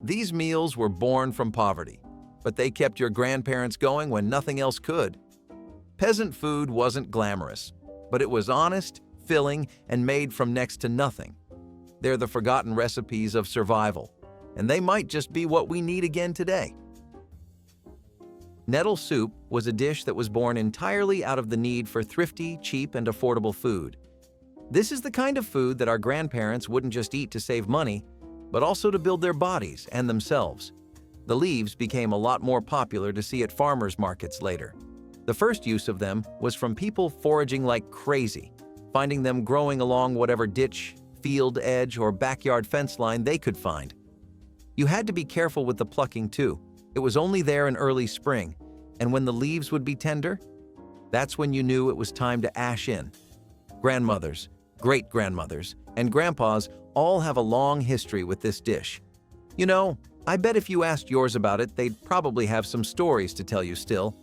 These meals were born from poverty, but they kept your grandparents going when nothing else could. Peasant food wasn't glamorous, but it was honest, filling, and made from next to nothing. They're the forgotten recipes of survival, and they might just be what we need again today. Nettle soup was a dish that was born entirely out of the need for thrifty, cheap, and affordable food. This is the kind of food that our grandparents wouldn't just eat to save money, but also to build their bodies and themselves. The leaves became a lot more popular to see at farmers' markets later. The first use of them was from people foraging like crazy, finding them growing along whatever ditch, field edge, or backyard fence line they could find. You had to be careful with the plucking too. It was only there in early spring, and when the leaves would be tender, that's when you knew it was time to ash in. Grandmothers, great-grandmothers, and grandpas all have a long history with this dish. You know, I bet if you asked yours about it, they'd probably have some stories to tell you still.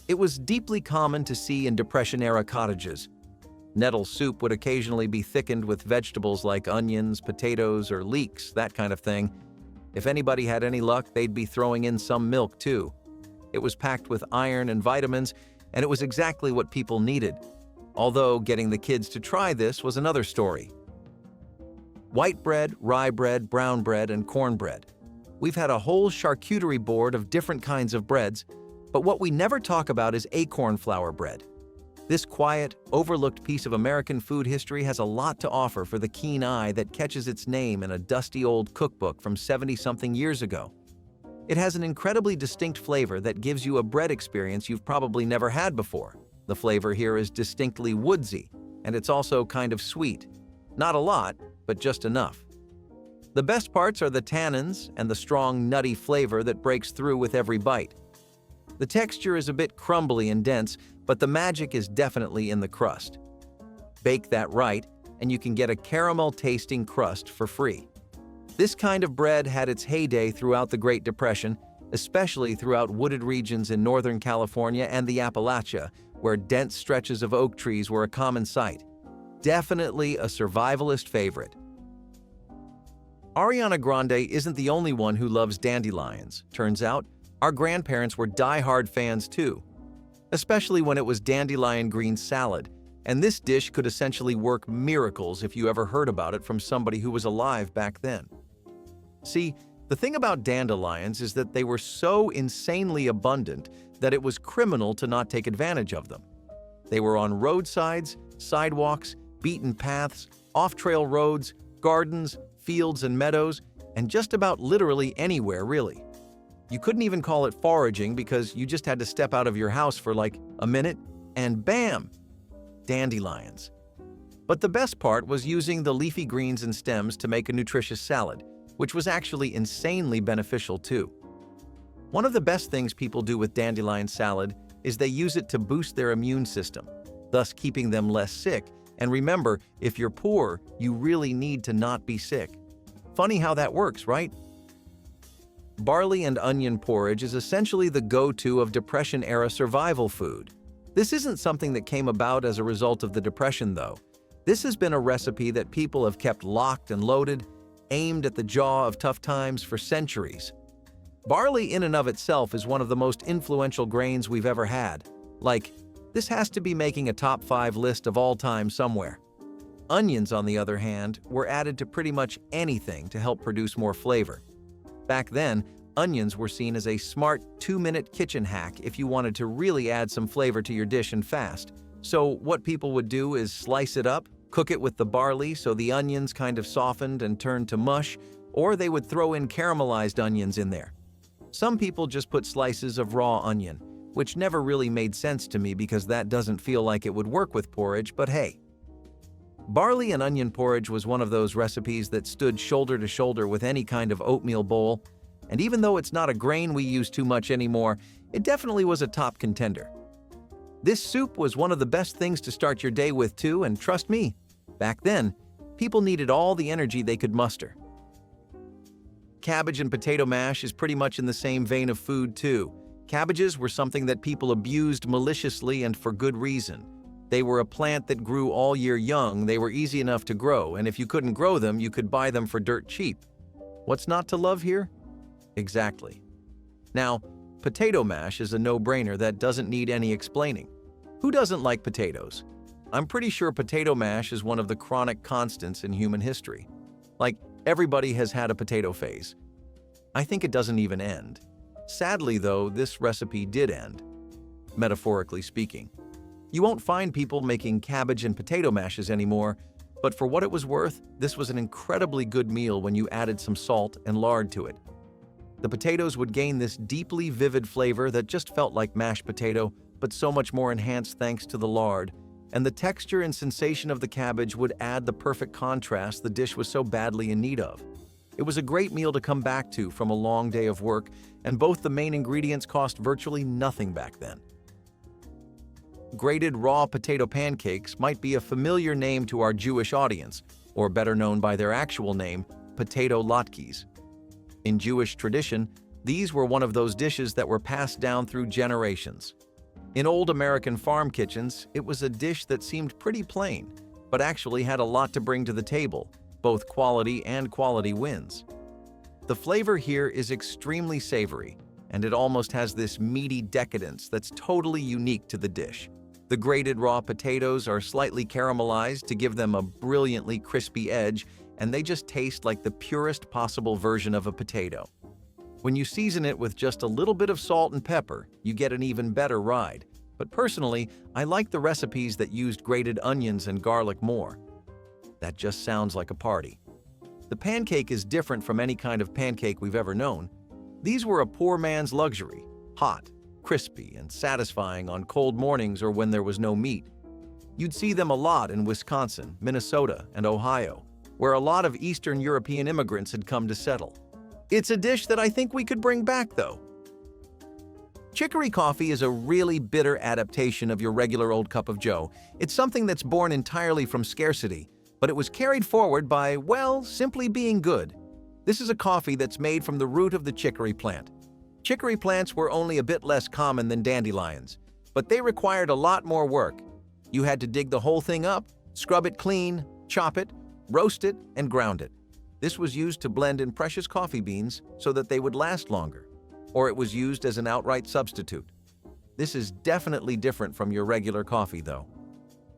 It was deeply common to see in Depression-era cottages. Nettle soup would occasionally be thickened with vegetables like onions, potatoes, or leeks, that kind of thing. If anybody had any luck, they'd be throwing in some milk too. It was packed with iron and vitamins, and it was exactly what people needed. Although getting the kids to try this was another story. White bread, rye bread, brown bread, and cornbread. We've had a whole charcuterie board of different kinds of breads, but what we never talk about is acorn flour bread. This quiet, overlooked piece of American food history has a lot to offer for the keen eye that catches its name in a dusty old cookbook from 70-something years ago. It has an incredibly distinct flavor that gives you a bread experience you've probably never had before. The flavor here is distinctly woodsy, and it's also kind of sweet. Not a lot, but just enough. The best parts are the tannins and the strong, nutty flavor that breaks through with every bite. The texture is a bit crumbly and dense, but the magic is definitely in the crust. Bake that right, and you can get a caramel-tasting crust for free. This kind of bread had its heyday throughout the Great Depression, especially throughout wooded regions in Northern California and the Appalachia, where dense stretches of oak trees were a common sight. Definitely a survivalist favorite. Ariana Grande isn't the only one who loves dandelions. Turns out, our grandparents were die-hard fans too, especially when it was dandelion green salad, and this dish could essentially work miracles if you ever heard about it from somebody who was alive back then. See, the thing about dandelions is that they were so insanely abundant that it was criminal to not take advantage of them. They were on roadsides, sidewalks, beaten paths, off-trail roads, gardens, fields and meadows, and just about literally anywhere, really. You couldn't even call it foraging because you just had to step out of your house for like a minute, and bam! Dandelions. But the best part was using the leafy greens and stems to make a nutritious salad, which was actually insanely beneficial too. One of the best things people do with dandelion salad is they use it to boost their immune system, thus keeping them less sick. And remember, if you're poor, you really need to not be sick. Funny how that works, right? Barley and onion porridge is essentially the go-to of Depression-era survival food. This isn't something that came about as a result of the Depression, though. This has been a recipe that people have kept locked and loaded, aimed at the jaw of tough times for centuries. Barley in and of itself is one of the most influential grains we've ever had. This has to be making a top 5 list of all time somewhere. Onions, on the other hand, were added to pretty much anything to help produce more flavor. Back then, onions were seen as a smart 2-minute kitchen hack if you wanted to really add some flavor to your dish and fast. So what people would do is slice it up, cook it with the barley so the onions kind of softened and turned to mush, or they would throw in caramelized onions in there. Some people just put slices of raw onion, which never really made sense to me because that doesn't feel like it would work with porridge, but hey. Barley and onion porridge was one of those recipes that stood shoulder to shoulder with any kind of oatmeal bowl, and even though it's not a grain we use too much anymore, it definitely was a top contender. This soup was one of the best things to start your day with too, and trust me, back then, people needed all the energy they could muster. Cabbage and potato mash is pretty much in the same vein of food too. Cabbages were something that people abused maliciously and for good reason. They were a plant that grew all year young, they were easy enough to grow, and if you couldn't grow them, you could buy them for dirt cheap. What's not to love here? Exactly. Now, potato mash is a no-brainer that doesn't need any explaining. Who doesn't like potatoes? I'm pretty sure potato mash is one of the chronic constants in human history. Like, everybody has had a potato phase. I think it doesn't even end. Sadly, though, this recipe did end, metaphorically speaking. You won't find people making cabbage and potato mashes anymore, but for what it was worth, this was an incredibly good meal when you added some salt and lard to it. The potatoes would gain this deeply vivid flavor that just felt like mashed potato, but so much more enhanced thanks to the lard, and the texture and sensation of the cabbage would add the perfect contrast the dish was so badly in need of. It was a great meal to come back to from a long day of work, and both the main ingredients cost virtually nothing back then. Grated raw potato pancakes might be a familiar name to our Jewish audience, or better known by their actual name, potato latkes. In Jewish tradition, these were one of those dishes that were passed down through generations. In old American farm kitchens, it was a dish that seemed pretty plain, but actually had a lot to bring to the table. Both quality and quality wins. The flavor here is extremely savory, and it almost has this meaty decadence that's totally unique to the dish. The grated raw potatoes are slightly caramelized to give them a brilliantly crispy edge, and they just taste like the purest possible version of a potato. When you season it with just a little bit of salt and pepper, you get an even better ride. But personally, I like the recipes that used grated onions and garlic more. That just sounds like a party. The pancake is different from any kind of pancake we've ever known. These were a poor man's luxury, hot, crispy, and satisfying on cold mornings or when there was no meat. You'd see them a lot in Wisconsin, Minnesota, and Ohio, where a lot of Eastern European immigrants had come to settle. It's a dish that I think we could bring back, though. Chicory coffee is a really bitter adaptation of your regular old cup of joe. It's something that's born entirely from scarcity, but it was carried forward by, well, simply being good. This is a coffee that's made from the root of the chicory plant. Chicory plants were only a bit less common than dandelions, but they required a lot more work. You had to dig the whole thing up, scrub it clean, chop it, roast it, and ground it. This was used to blend in precious coffee beans so that they would last longer, or it was used as an outright substitute. This is definitely different from your regular coffee, though.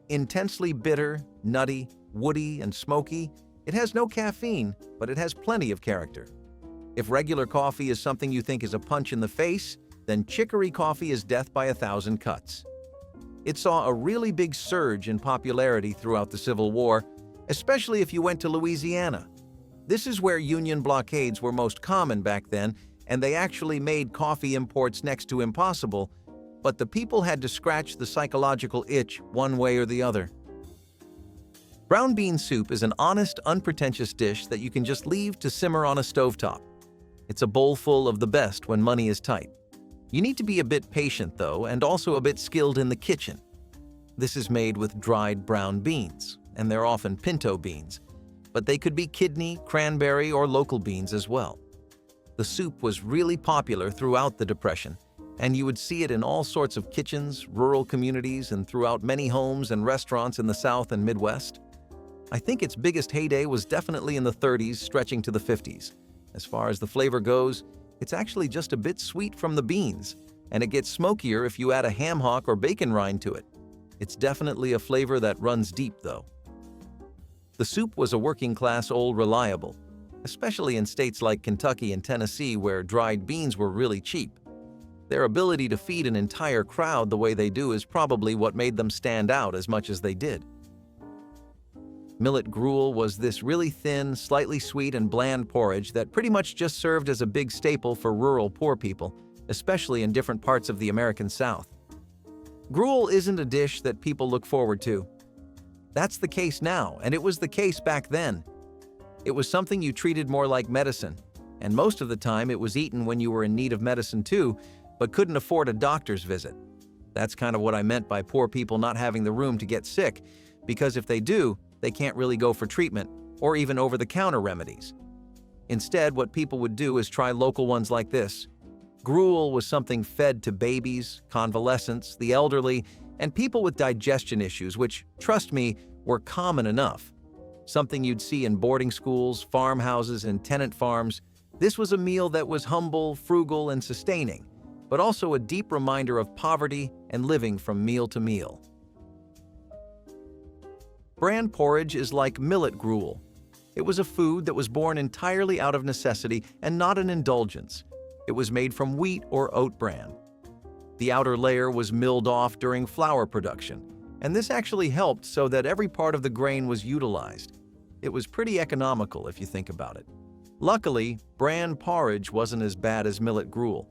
Intensely bitter, nutty, woody, and smoky, it has no caffeine, but it has plenty of character. If regular coffee is something you think is a punch in the face, then chicory coffee is death by 1,000 cuts. It saw a really big surge in popularity throughout the Civil War, especially if you went to Louisiana. This is where Union blockades were most common back then, and they actually made coffee imports next to impossible, but the people had to scratch the psychological itch one way or the other. Brown bean soup is an honest, unpretentious dish that you can just leave to simmer on a stovetop. It's a bowl full of the best when money is tight. You need to be a bit patient, though, and also a bit skilled in the kitchen. This is made with dried brown beans, and they're often pinto beans, but they could be kidney, cranberry, or local beans as well. The soup was really popular throughout the Depression, and you would see it in all sorts of kitchens, rural communities, and throughout many homes and restaurants in the South and Midwest. I think its biggest heyday was definitely in the 30s, stretching to the 50s. As far as the flavor goes, it's actually just a bit sweet from the beans, and it gets smokier if you add a ham hock or bacon rind to it. It's definitely a flavor that runs deep, though. The soup was a working-class old reliable, especially in states like Kentucky and Tennessee where dried beans were really cheap. Their ability to feed an entire crowd the way they do is probably what made them stand out as much as they did. Millet gruel was this really thin, slightly sweet and bland porridge that pretty much just served as a big staple for rural poor people, especially in different parts of the American South. Gruel isn't a dish that people look forward to. That's the case now, and it was the case back then. It was something you treated more like medicine, and most of the time it was eaten when you were in need of medicine too, but couldn't afford a doctor's visit. That's kind of what I meant by poor people not having the room to get sick, because if they do, they can't really go for treatment or even over-the-counter remedies. Instead, what people would do is try local ones like this. Gruel was something fed to babies, convalescents, the elderly, and people with digestion issues, which, trust me, were common enough. Something you'd see in boarding schools, farmhouses, and tenant farms. This was a meal that was humble, frugal, and sustaining, but also a deep reminder of poverty and living from meal to meal. Bran porridge is like millet gruel. It was a food that was born entirely out of necessity and not an indulgence. It was made from wheat or oat bran. The outer layer was milled off during flour production, and this actually helped so that every part of the grain was utilized. It was pretty economical if you think about it. Luckily, bran porridge wasn't as bad as millet gruel.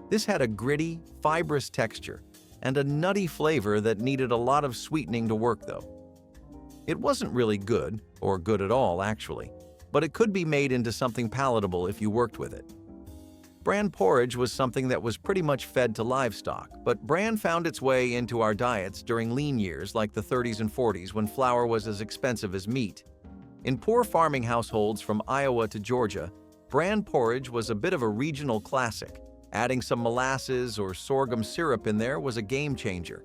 This had a gritty, fibrous texture and a nutty flavor that needed a lot of sweetening to work though. It wasn't really good, or good at all actually, but it could be made into something palatable if you worked with it. Bran porridge was something that was pretty much fed to livestock, but bran found its way into our diets during lean years like the 30s and 40s when flour was as expensive as meat. In poor farming households from Iowa to Georgia, bran porridge was a bit of a regional classic. Adding some molasses or sorghum syrup in there was a game changer.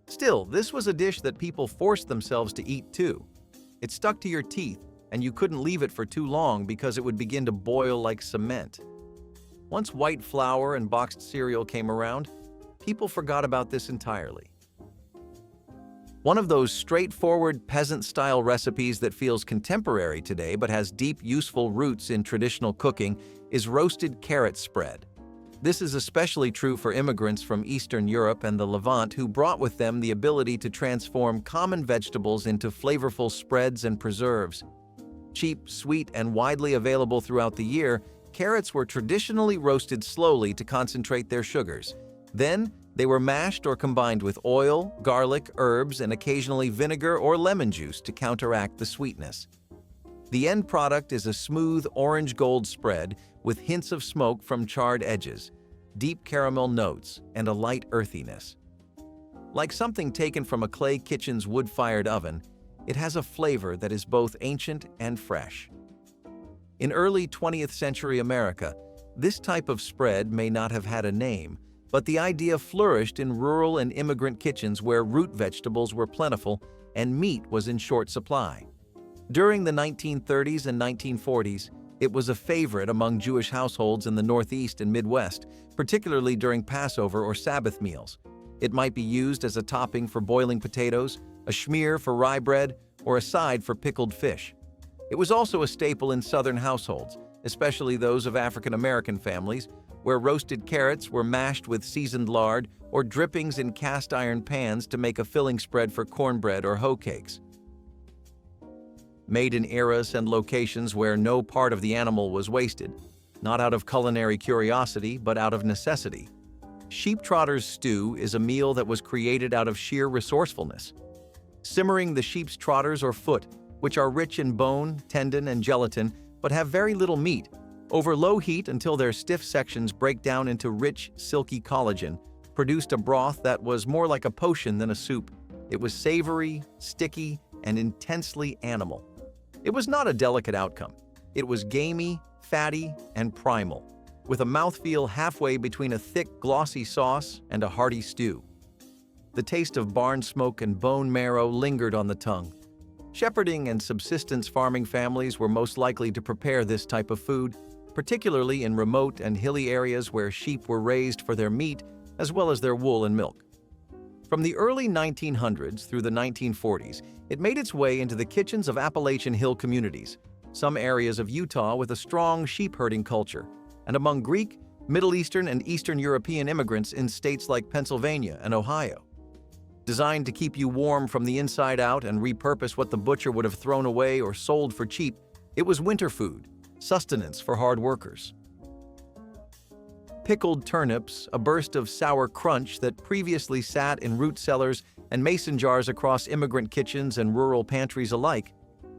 Still, this was a dish that people forced themselves to eat too. It stuck to your teeth, and you couldn't leave it for too long because it would begin to boil like cement. Once white flour and boxed cereal came around, people forgot about this entirely. One of those straightforward peasant-style recipes that feels contemporary today but has deep, useful roots in traditional cooking is roasted carrot spread. This is especially true for immigrants from Eastern Europe and the Levant who brought with them the ability to transform common vegetables into flavorful spreads and preserves. Cheap, sweet, and widely available throughout the year, carrots were traditionally roasted slowly to concentrate their sugars. Then, they were mashed or combined with oil, garlic, herbs, and occasionally vinegar or lemon juice to counteract the sweetness. The end product is a smooth orange-gold spread with hints of smoke from charred edges, deep caramel notes, and a light earthiness. Like something taken from a clay kitchen's wood-fired oven, it has a flavor that is both ancient and fresh. In early 20th century America, this type of spread may not have had a name, but the idea flourished in rural and immigrant kitchens where root vegetables were plentiful and meat was in short supply. During the 1930s and 1940s, it was a favorite among Jewish households in the Northeast and Midwest, particularly during Passover or Sabbath meals. It might be used as a topping for boiling potatoes, a schmear for rye bread, or a side for pickled fish. It was also a staple in Southern households, especially those of African American families, where roasted carrots were mashed with seasoned lard or drippings in cast iron pans to make a filling spread for cornbread or hoe cakes. Made in eras and locations where no part of the animal was wasted, not out of culinary curiosity, but out of necessity. Sheep trotter's stew is a meal that was created out of sheer resourcefulness. Simmering the sheep's trotters or foot, which are rich in bone, tendon, and gelatin, but have very little meat, over low heat until their stiff sections break down into rich, silky collagen, produced a broth that was more like a potion than a soup. It was savory, sticky, and intensely animal. It was not a delicate outcome. It was gamey, fatty, and primal, with a mouthfeel halfway between a thick, glossy sauce and a hearty stew. The taste of barn smoke and bone marrow lingered on the tongue. Shepherding and subsistence farming families were most likely to prepare this type of food, particularly in remote and hilly areas where sheep were raised for their meat as well as their wool and milk. From the early 1900s through the 1940s, it made its way into the kitchens of Appalachian Hill communities, some areas of Utah with a strong sheep-herding culture, and among Greek, Middle Eastern, and Eastern European immigrants in states like Pennsylvania and Ohio. Designed to keep you warm from the inside out and repurpose what the butcher would have thrown away or sold for cheap, it was winter food, sustenance for hard workers. Pickled turnips, a burst of sour crunch that previously sat in root cellars and mason jars across immigrant kitchens and rural pantries alike,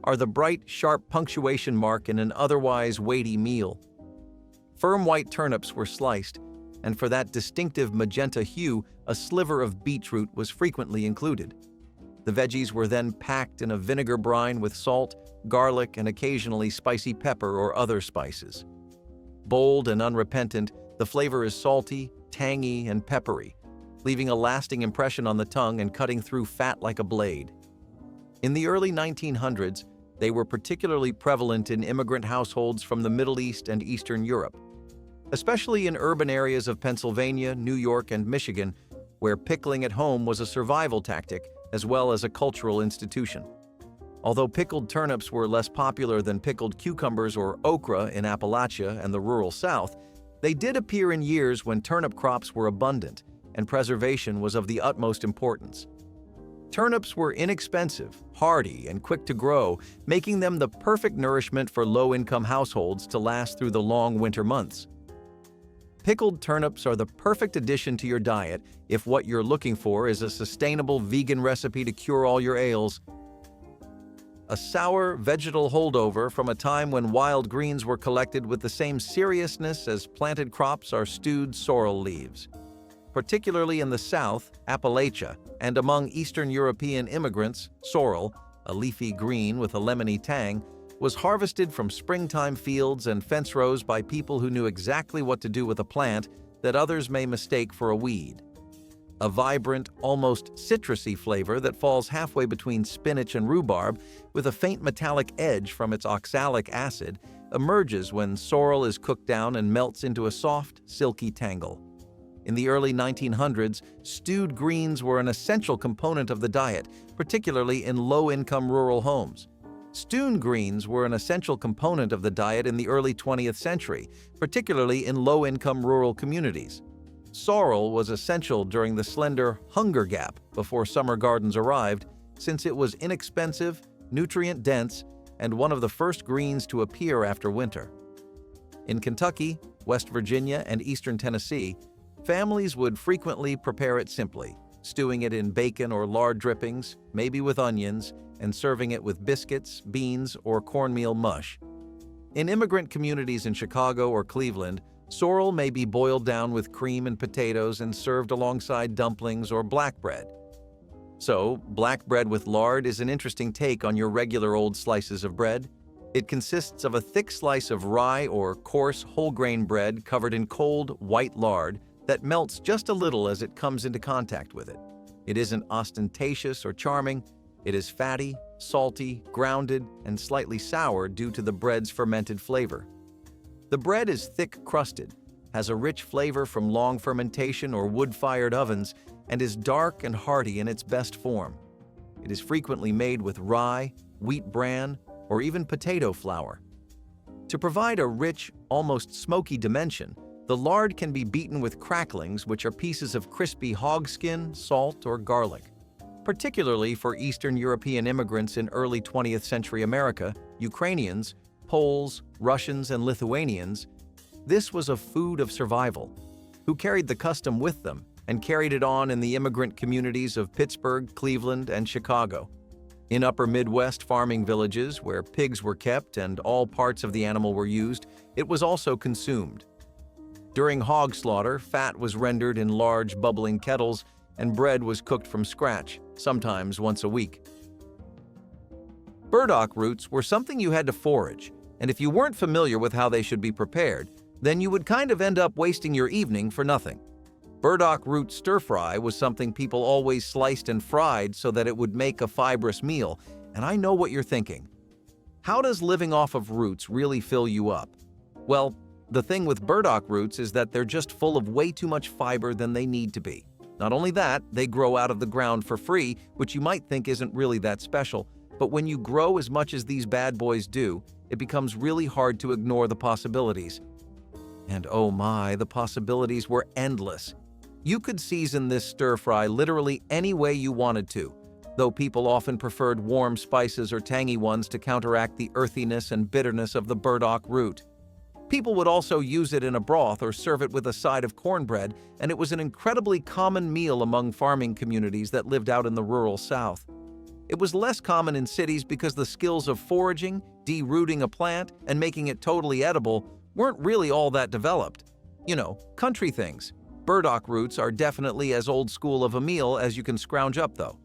are the bright, sharp punctuation mark in an otherwise weighty meal. Firm white turnips were sliced, and for that distinctive magenta hue, a sliver of beetroot was frequently included. The veggies were then packed in a vinegar brine with salt, garlic, and occasionally spicy pepper or other spices. Bold and unrepentant, the flavor is salty, tangy, and peppery, leaving a lasting impression on the tongue and cutting through fat like a blade. In the early 1900s, They were particularly prevalent in immigrant households from the Middle East and Eastern Europe, especially in urban areas of Pennsylvania, New York, and Michigan, where pickling at home was a survival tactic as well as a cultural institution. Although pickled turnips were less popular than pickled cucumbers or okra in Appalachia and the rural South, they did appear in years when turnip crops were abundant and preservation was of the utmost importance. Turnips were inexpensive, hardy, and quick to grow, making them the perfect nourishment for low-income households to last through the long winter months. Pickled turnips are the perfect addition to your diet if what you're looking for is a sustainable vegan recipe to cure all your ails. A sour vegetal holdover from a time when wild greens were collected with the same seriousness as planted crops are stewed sorrel leaves. Particularly in the South, Appalachia, and among Eastern European immigrants, sorrel, a leafy green with a lemony tang, was harvested from springtime fields and fence rows by people who knew exactly what to do with a plant that others may mistake for a weed. A vibrant, almost citrusy flavor that falls halfway between spinach and rhubarb, with a faint metallic edge from its oxalic acid, emerges when sorrel is cooked down and melts into a soft, silky tangle. In the early 1900s, stewed greens were an essential component of the diet, particularly in low-income rural homes. Stewed greens were an essential component of the diet in the early 20th century, particularly in low-income rural communities. Sorrel was essential during the slender hunger gap before summer gardens arrived, since it was inexpensive, nutrient-dense, and one of the first greens to appear after winter. In Kentucky, West Virginia, and eastern Tennessee, families would frequently prepare it simply, stewing it in bacon or lard drippings, maybe with onions, and serving it with biscuits, beans, or cornmeal mush. In immigrant communities in Chicago or Cleveland, sorrel may be boiled down with cream and potatoes and served alongside dumplings or black bread. So, black bread with lard is an interesting take on your regular old slices of bread. It consists of a thick slice of rye or coarse whole grain bread covered in cold, white lard that melts just a little as it comes into contact with it. It isn't ostentatious or charming. It is fatty, salty, grounded, and slightly sour due to the bread's fermented flavor. The bread is thick-crusted, has a rich flavor from long fermentation or wood-fired ovens, and is dark and hearty in its best form. It is frequently made with rye, wheat bran, or even potato flour. To provide a rich, almost smoky dimension, the lard can be beaten with cracklings, which are pieces of crispy hog skin, salt, or garlic. Particularly for Eastern European immigrants in early 20th century America, Ukrainians, Poles, Russians, and Lithuanians, this was a food of survival, who carried the custom with them and carried it on in the immigrant communities of Pittsburgh, Cleveland, and Chicago. In upper Midwest farming villages where pigs were kept and all parts of the animal were used, it was also consumed. During hog slaughter, fat was rendered in large bubbling kettles and bread was cooked from scratch, sometimes once a week. Burdock roots were something you had to forage, and if you weren't familiar with how they should be prepared, then you would kind of end up wasting your evening for nothing. Burdock root stir-fry was something people always sliced and fried so that it would make a fibrous meal, and I know what you're thinking. How does living off of roots really fill you up? Well, the thing with burdock roots is that they're just full of way too much fiber than they need to be. Not only that, they grow out of the ground for free, which you might think isn't really that special, but when you grow as much as these bad boys do, it becomes really hard to ignore the possibilities. And oh my, the possibilities were endless. You could season this stir-fry literally any way you wanted to, though people often preferred warm spices or tangy ones to counteract the earthiness and bitterness of the burdock root. People would also use it in a broth or serve it with a side of cornbread, and it was an incredibly common meal among farming communities that lived out in the rural South. It was less common in cities because the skills of foraging, derooting a plant, and making it totally edible weren't really all that developed. You know, country things. Burdock roots are definitely as old school of a meal as you can scrounge up, though.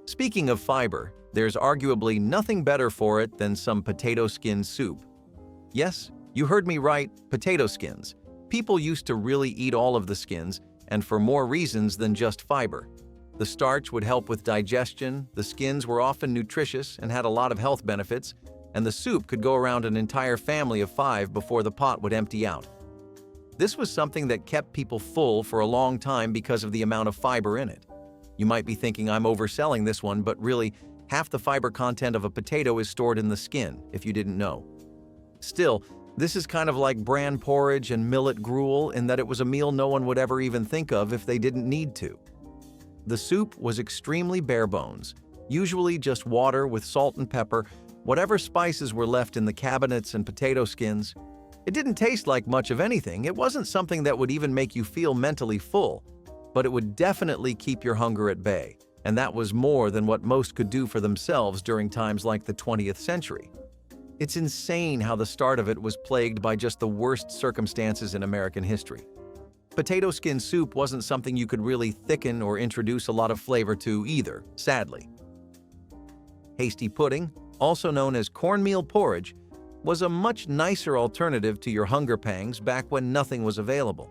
Speaking of fiber, there's arguably nothing better for it than some potato skin soup. Yes, you heard me right, potato skins. People used to really eat all of the skins, and for more reasons than just fiber. The starch would help with digestion, the skins were often nutritious and had a lot of health benefits, and the soup could go around an entire family of 5 before the pot would empty out. This was something that kept people full for a long time because of the amount of fiber in it. You might be thinking I'm overselling this one, but really, half the fiber content of a potato is stored in the skin, if you didn't know. Still, this is kind of like bran porridge and millet gruel in that it was a meal no one would ever even think of if they didn't need to. The soup was extremely bare bones, usually just water with salt and pepper, whatever spices were left in the cabinets and potato skins. It didn't taste like much of anything. It wasn't something that would even make you feel mentally full, but it would definitely keep your hunger at bay, and that was more than what most could do for themselves during times like the 20th century. It's insane how the start of it was plagued by just the worst circumstances in American history. Potato skin soup wasn't something you could really thicken or introduce a lot of flavor to either, sadly. Hasty pudding, also known as cornmeal porridge, was a much nicer alternative to your hunger pangs back when nothing was available.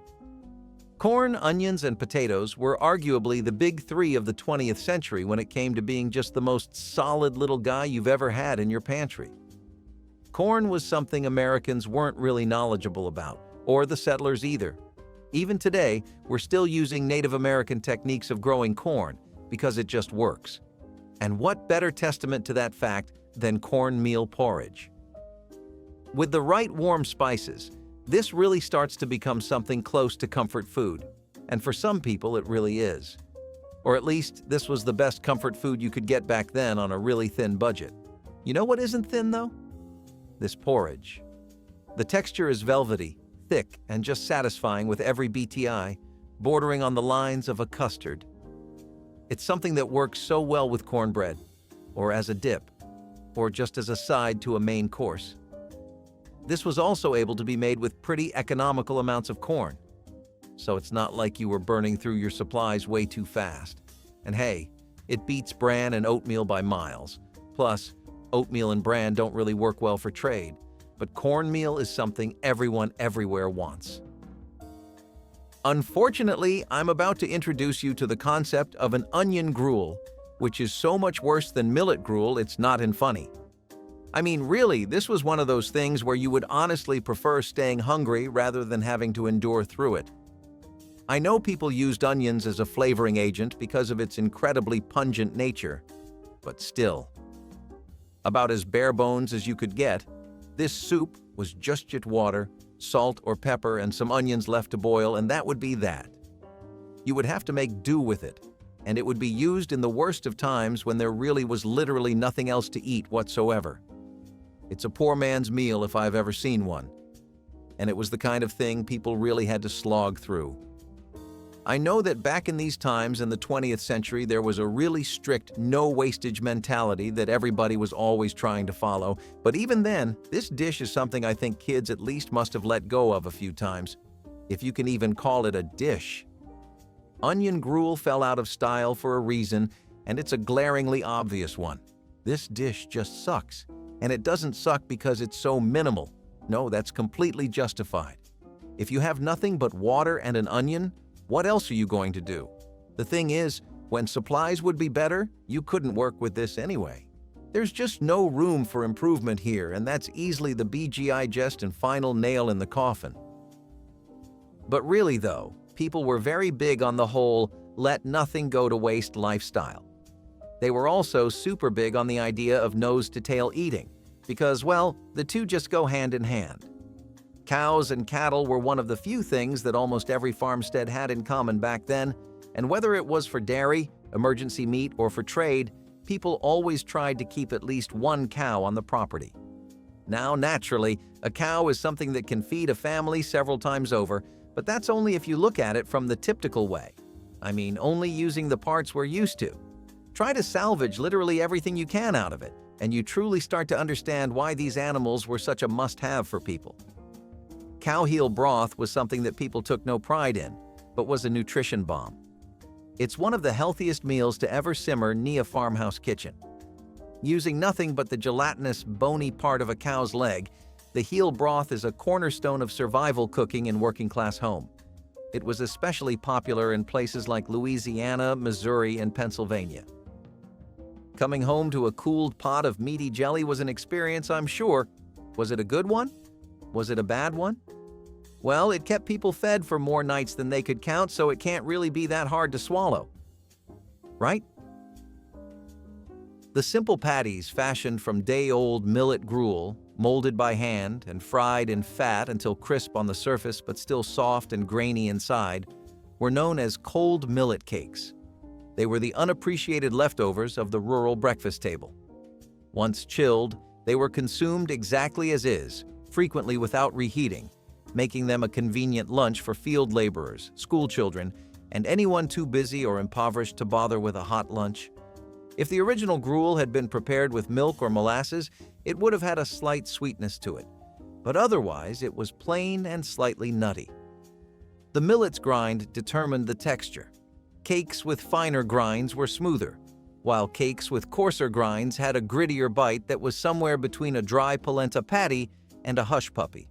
Corn, onions, and potatoes were arguably the big three of the 20th century when it came to being just the most solid little guy you've ever had in your pantry. Corn was something Americans weren't really knowledgeable about, or the settlers either. Even today, we're still using Native American techniques of growing corn because it just works. And what better testament to that fact than cornmeal porridge? With the right warm spices, this really starts to become something close to comfort food. And for some people, it really is. Or at least, this was the best comfort food you could get back then on a really thin budget. You know what isn't thin, though? This porridge. The texture is velvety, thick, and just satisfying with every BTI, bordering on the lines of a custard. It's something that works so well with cornbread, or as a dip, or just as a side to a main course. This was also able to be made with pretty economical amounts of corn, so it's not like you were burning through your supplies way too fast. And hey, it beats bran and oatmeal by miles. Plus, oatmeal and bran don't really work well for trade, but cornmeal is something everyone everywhere wants. Unfortunately, I'm about to introduce you to the concept of an onion gruel, which is so much worse than millet gruel it's not even funny. I mean, really, this was one of those things where you would honestly prefer staying hungry rather than having to endure through it. I know people used onions as a flavoring agent because of its incredibly pungent nature, but still. About as bare bones as you could get, this soup was just water, salt or pepper, and some onions left to boil, and that would be that. You would have to make do with it, and it would be used in the worst of times when there really was literally nothing else to eat whatsoever. It's a poor man's meal if I've ever seen one, and it was the kind of thing people really had to slog through. I know that back in these times in the 20th century there was a really strict no-wastage mentality that everybody was always trying to follow, but even then, this dish is something I think kids at least must have let go of a few times, if you can even call it a dish. Onion gruel fell out of style for a reason, and it's a glaringly obvious one. This dish just sucks. And it doesn't suck because it's so minimal. No, that's completely justified. If you have nothing but water and an onion, what else are you going to do? The thing is, when supplies would be better, you couldn't work with this anyway. There's just no room for improvement here, and that's easily the BGI jest and final nail in the coffin. But really though, people were very big on the whole let nothing go to waste lifestyle. They were also super big on the idea of nose-to-tail eating, because, well, the two just go hand in hand. Cows and cattle were one of the few things that almost every farmstead had in common back then, and whether it was for dairy, emergency meat, or for trade, people always tried to keep at least one cow on the property. Now, naturally, a cow is something that can feed a family several times over, but that's only if you look at it from the typical way. I mean, only using the parts we're used to. Try to salvage literally everything you can out of it, and you truly start to understand why these animals were such a must-have for people. Cow heel broth was something that people took no pride in, but was a nutrition bomb. It's one of the healthiest meals to ever simmer near a farmhouse kitchen. Using nothing but the gelatinous, bony part of a cow's leg, the heel broth is a cornerstone of survival cooking in working-class home. It was especially popular in places like Louisiana, Missouri, and Pennsylvania. Coming home to a cooled pot of meaty jelly was an experience, I'm sure. Was it a good one? Was it a bad one? Well, it kept people fed for more nights than they could count, so it can't really be that hard to swallow. Right? The simple patties fashioned from day-old millet gruel, molded by hand and fried in fat until crisp on the surface but still soft and grainy inside, were known as cold millet cakes. They were the unappreciated leftovers of the rural breakfast table. Once chilled, they were consumed exactly as is, frequently without reheating, making them a convenient lunch for field laborers, schoolchildren, and anyone too busy or impoverished to bother with a hot lunch. If the original gruel had been prepared with milk or molasses, it would have had a slight sweetness to it, but otherwise it was plain and slightly nutty. The millet's grind determined the texture. Cakes with finer grinds were smoother, while cakes with coarser grinds had a grittier bite that was somewhere between a dry polenta patty and a hush puppy.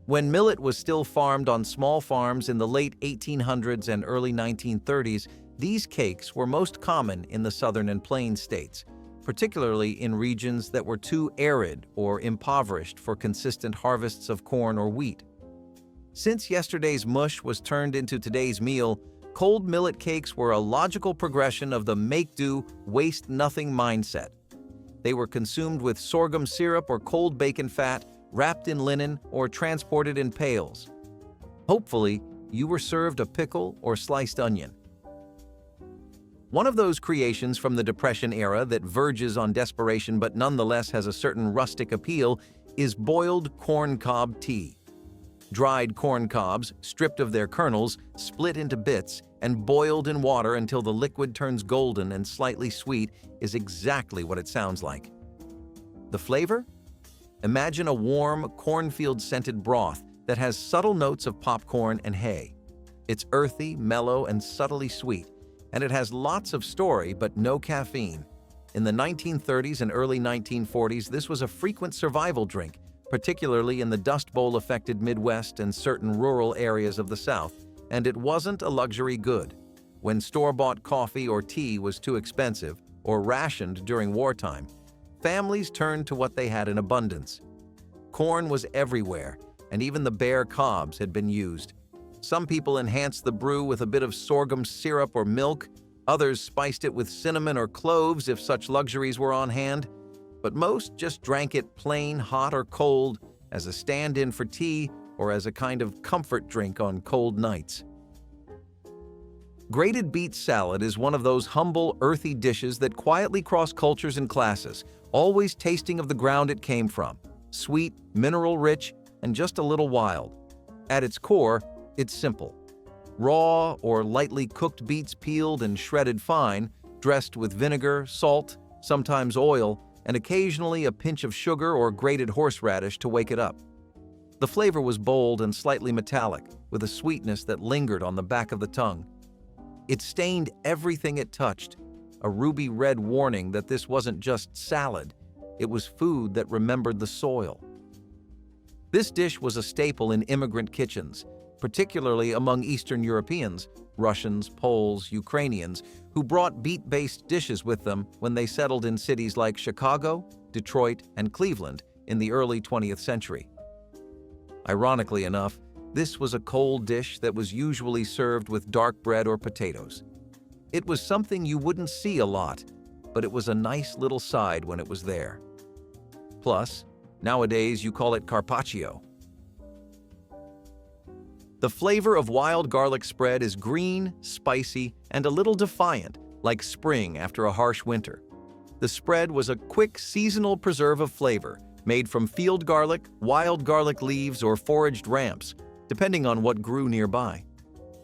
When millet was still farmed on small farms in the late 1800s and early 1930s, these cakes were most common in the southern and plains states, particularly in regions that were too arid or impoverished for consistent harvests of corn or wheat. Since yesterday's mush was turned into today's meal, cold millet cakes were a logical progression of the make-do, waste-nothing mindset. They were consumed with sorghum syrup or cold bacon fat, wrapped in linen, or transported in pails. Hopefully, you were served a pickle or sliced onion. One of those creations from the Depression era that verges on desperation but nonetheless has a certain rustic appeal is boiled corn cob tea. Dried corn cobs, stripped of their kernels, split into bits, and boiled in water until the liquid turns golden and slightly sweet is exactly what it sounds like. The flavor? Imagine a warm, cornfield-scented broth that has subtle notes of popcorn and hay. It's earthy, mellow, and subtly sweet, and it has lots of story but no caffeine. In the 1930s and early 1940s, this was a frequent survival drink, particularly in the Dust Bowl-affected Midwest and certain rural areas of the South, and it wasn't a luxury good. When store-bought coffee or tea was too expensive or rationed during wartime, families turned to what they had in abundance. Corn was everywhere, and even the bare cobs had been used. Some people enhanced the brew with a bit of sorghum syrup or milk, others spiced it with cinnamon or cloves if such luxuries were on hand, but most just drank it plain, hot or cold, as a stand-in for tea or as a kind of comfort drink on cold nights. Grated beet salad is one of those humble, earthy dishes that quietly cross cultures and classes, always tasting of the ground it came from, sweet, mineral-rich, and just a little wild. At its core, it's simple. Raw or lightly cooked beets peeled and shredded fine, dressed with vinegar, salt, sometimes oil, and occasionally a pinch of sugar or grated horseradish to wake it up. The flavor was bold and slightly metallic, with a sweetness that lingered on the back of the tongue. It stained everything it touched, a ruby red warning that this wasn't just salad, it was food that remembered the soil. This dish was a staple in immigrant kitchens, particularly among Eastern Europeans, Russians, Poles, Ukrainians, who brought beet-based dishes with them when they settled in cities like Chicago, Detroit, and Cleveland in the early 20th century. Ironically enough, this was a cold dish that was usually served with dark bread or potatoes. It was something you wouldn't see a lot, but it was a nice little side when it was there. Plus, nowadays you call it carpaccio. The flavor of wild garlic spread is green, spicy, and a little defiant, like spring after a harsh winter. The spread was a quick seasonal preserve of flavor, made from field garlic, wild garlic leaves, or foraged ramps, depending on what grew nearby.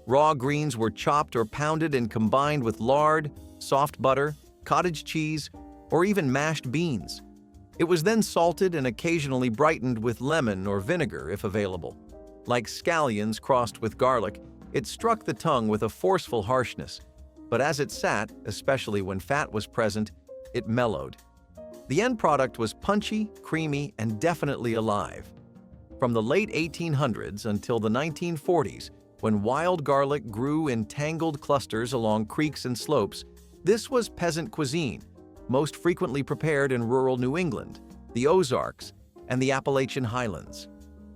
Raw greens were chopped or pounded and combined with lard, soft butter, cottage cheese, or even mashed beans. It was then salted and occasionally brightened with lemon or vinegar if available. Like scallions crossed with garlic, it struck the tongue with a forceful harshness, but as it sat, especially when fat was present, it mellowed. The end product was punchy, creamy, and definitely alive. From the late 1800s until the 1940s, When wild garlic grew in tangled clusters along creeks and slopes, this was peasant cuisine, most frequently prepared in rural New England, the Ozarks, and the Appalachian Highlands.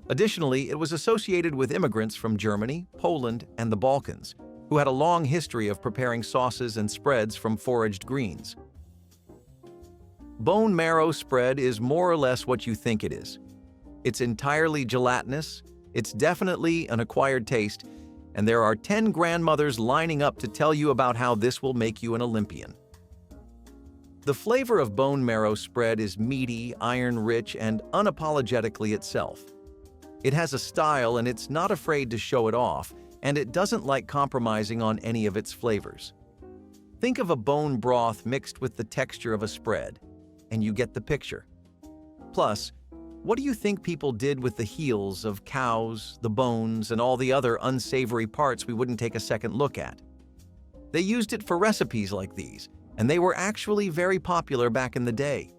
Additionally, it was associated with immigrants from Germany, Poland, and the Balkans, who had a long history of preparing sauces and spreads from foraged greens. Bone marrow spread is more or less what you think it is. It's entirely gelatinous, it's definitely an acquired taste, and there are 10 grandmothers lining up to tell you about how this will make you an Olympian. The flavor of bone marrow spread is meaty, iron-rich, and unapologetically itself. It has a style and it's not afraid to show it off, and it doesn't like compromising on any of its flavors. Think of a bone broth mixed with the texture of a spread, and you get the picture. Plus, what do you think people did with the heels of cows, the bones, and all the other unsavory parts we wouldn't take a second look at? They used it for recipes like these, and they were actually very popular back in the day.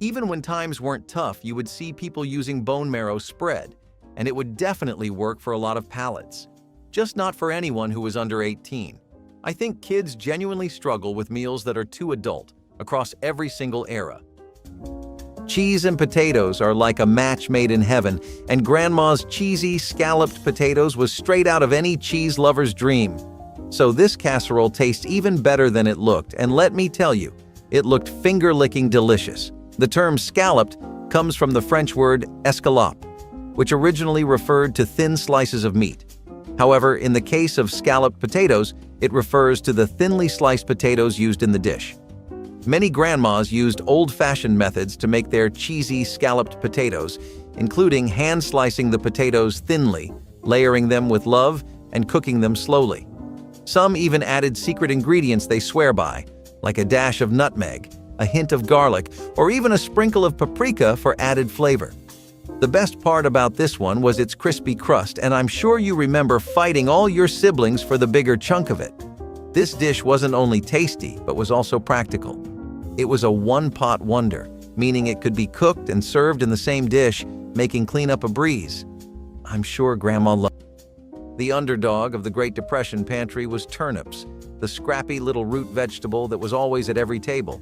Even when times weren't tough, you would see people using bone marrow spread, and it would definitely work for a lot of palates. Just not for anyone who was under 18. I think kids genuinely struggle with meals that are too adult, across every single era. Cheese and potatoes are like a match made in heaven, and Grandma's cheesy, scalloped potatoes was straight out of any cheese lover's dream. So this casserole tastes even better than it looked, and let me tell you, it looked finger-licking delicious. The term scalloped comes from the French word escalope, which originally referred to thin slices of meat. However, in the case of scalloped potatoes, it refers to the thinly sliced potatoes used in the dish. Many grandmas used old-fashioned methods to make their cheesy scalloped potatoes, including hand-slicing the potatoes thinly, layering them with love, and cooking them slowly. Some even added secret ingredients they swear by, like a dash of nutmeg, a hint of garlic, or even a sprinkle of paprika for added flavor. The best part about this one was its crispy crust, and I'm sure you remember fighting all your siblings for the bigger chunk of it. This dish wasn't only tasty, but was also practical. It was a one-pot wonder, meaning it could be cooked and served in the same dish, making cleanup a breeze. I'm sure Grandma loved it. The underdog of the Great Depression pantry was turnips, the scrappy little root vegetable that was always at every table.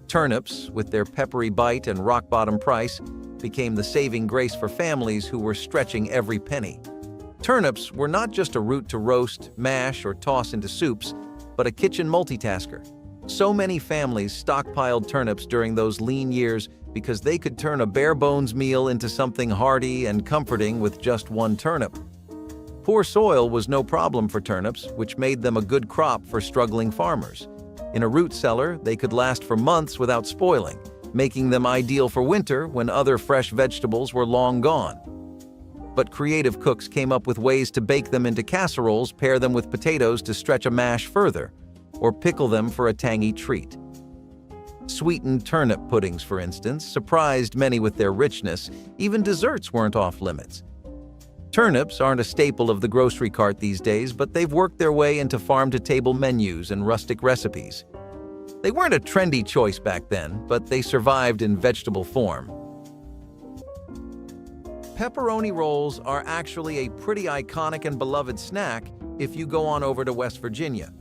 Turnips, with their peppery bite and rock-bottom price, became the saving grace for families who were stretching every penny. Turnips were not just a root to roast, mash, or toss into soups, but a kitchen multitasker. So many families stockpiled turnips during those lean years because they could turn a bare-bones meal into something hearty and comforting with just one turnip. Poor soil was no problem for turnips, which made them a good crop for struggling farmers. In a root cellar, they could last for months without spoiling, making them ideal for winter when other fresh vegetables were long gone. But creative cooks came up with ways to bake them into casseroles, pair them with potatoes to stretch a mash further, or pickle them for a tangy treat. Sweetened turnip puddings, for instance, surprised many with their richness. Even desserts weren't off limits. Turnips aren't a staple of the grocery cart these days, but they've worked their way into farm-to-table menus and rustic recipes. They weren't a trendy choice back then, but they survived in vegetable form. Pepperoni rolls are actually a pretty iconic and beloved snack if you go on over to West Virginia.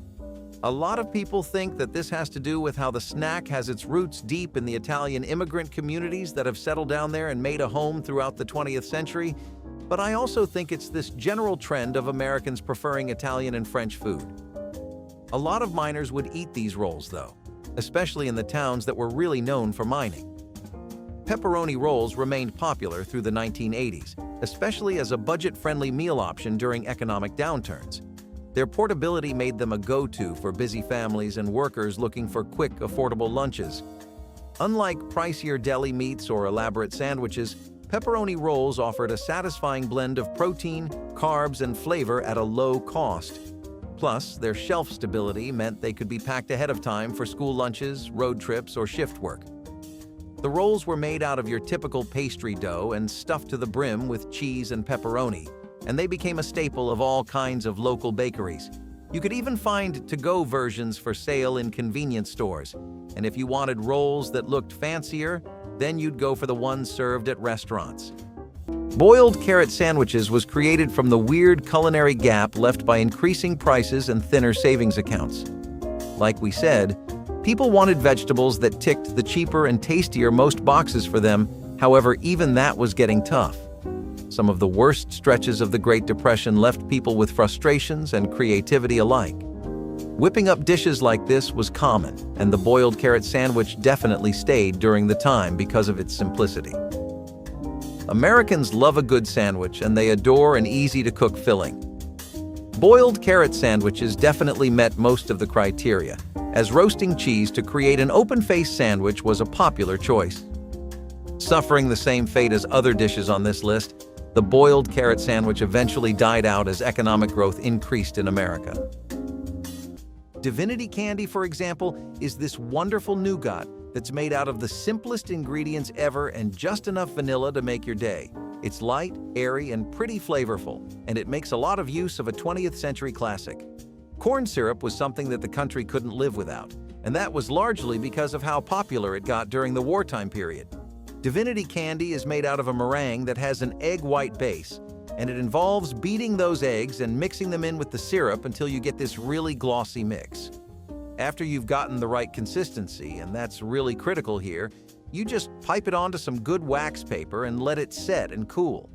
A lot of people think that this has to do with how the snack has its roots deep in the Italian immigrant communities that have settled down there and made a home throughout the 20th century, but I also think it's this general trend of Americans preferring Italian and French food. A lot of miners would eat these rolls, though, especially in the towns that were really known for mining. Pepperoni rolls remained popular through the 1980s, especially as a budget-friendly meal option during economic downturns. Their portability made them a go-to for busy families and workers looking for quick, affordable lunches. Unlike pricier deli meats or elaborate sandwiches, pepperoni rolls offered a satisfying blend of protein, carbs, and flavor at a low cost. Plus, their shelf stability meant they could be packed ahead of time for school lunches, road trips, or shift work. The rolls were made out of your typical pastry dough and stuffed to the brim with cheese and pepperoni, and they became a staple of all kinds of local bakeries. You could even find to-go versions for sale in convenience stores, and if you wanted rolls that looked fancier, then you'd go for the ones served at restaurants. Boiled carrot sandwiches was created from the weird culinary gap left by increasing prices and thinner savings accounts. Like we said, people wanted vegetables that ticked the cheaper and tastier most boxes for them. However, even that was getting tough. Some of the worst stretches of the Great Depression left people with frustrations and creativity alike. Whipping up dishes like this was common, and the boiled carrot sandwich definitely stayed during the time because of its simplicity. Americans love a good sandwich, and they adore an easy-to-cook filling. Boiled carrot sandwiches definitely met most of the criteria, as roasting cheese to create an open-faced sandwich was a popular choice. Suffering the same fate as other dishes on this list, the boiled carrot sandwich eventually died out as economic growth increased in America. Divinity candy, for example, is this wonderful nougat that's made out of the simplest ingredients ever and just enough vanilla to make your day. It's light, airy, and pretty flavorful, and it makes a lot of use of a 20th century classic. Corn syrup was something that the country couldn't live without, and that was largely because of how popular it got during the wartime period. Divinity candy is made out of a meringue that has an egg white base, and it involves beating those eggs and mixing them in with the syrup until you get this really glossy mix. After you've gotten the right consistency, and that's really critical here, you just pipe it onto some good wax paper and let it set and cool.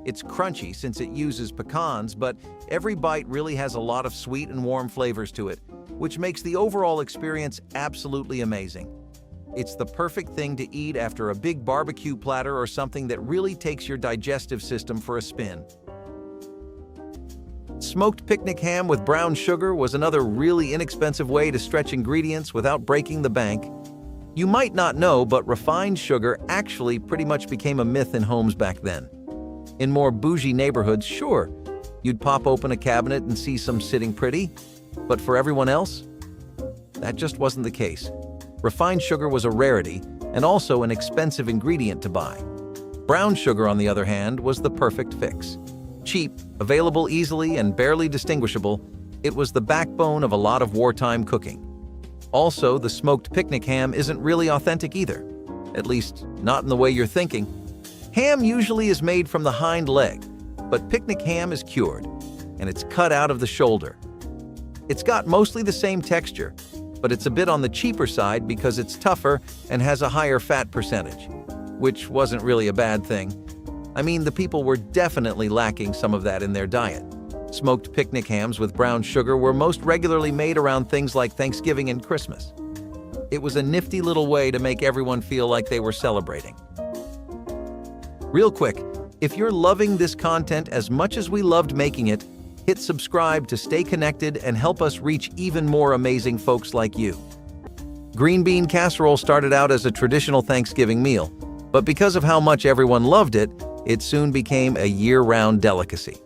It's crunchy since it uses pecans, but every bite really has a lot of sweet and warm flavors to it, which makes the overall experience absolutely amazing. It's the perfect thing to eat after a big barbecue platter or something that really takes your digestive system for a spin. Smoked picnic ham with brown sugar was another really inexpensive way to stretch ingredients without breaking the bank. You might not know, but refined sugar actually pretty much became a myth in homes back then. In more bougie neighborhoods, sure, you'd pop open a cabinet and see some sitting pretty, but for everyone else, that just wasn't the case. Refined sugar was a rarity and also an expensive ingredient to buy. Brown sugar, on the other hand, was the perfect fix. Cheap, available easily, and barely distinguishable, it was the backbone of a lot of wartime cooking. Also, the smoked picnic ham isn't really authentic either, at least not in the way you're thinking. Ham usually is made from the hind leg, but picnic ham is cured, and it's cut out of the shoulder. It's got mostly the same texture, but it's a bit on the cheaper side because it's tougher and has a higher fat percentage, which wasn't really a bad thing. I mean, the people were definitely lacking some of that in their diet. Smoked picnic hams with brown sugar were most regularly made around things like Thanksgiving and Christmas. It was a nifty little way to make everyone feel like they were celebrating. Real quick, if you're loving this content as much as we loved making it, hit subscribe to stay connected and help us reach even more amazing folks like you. Green bean casserole started out as a traditional Thanksgiving meal, but because of how much everyone loved it, it soon became a year-round delicacy.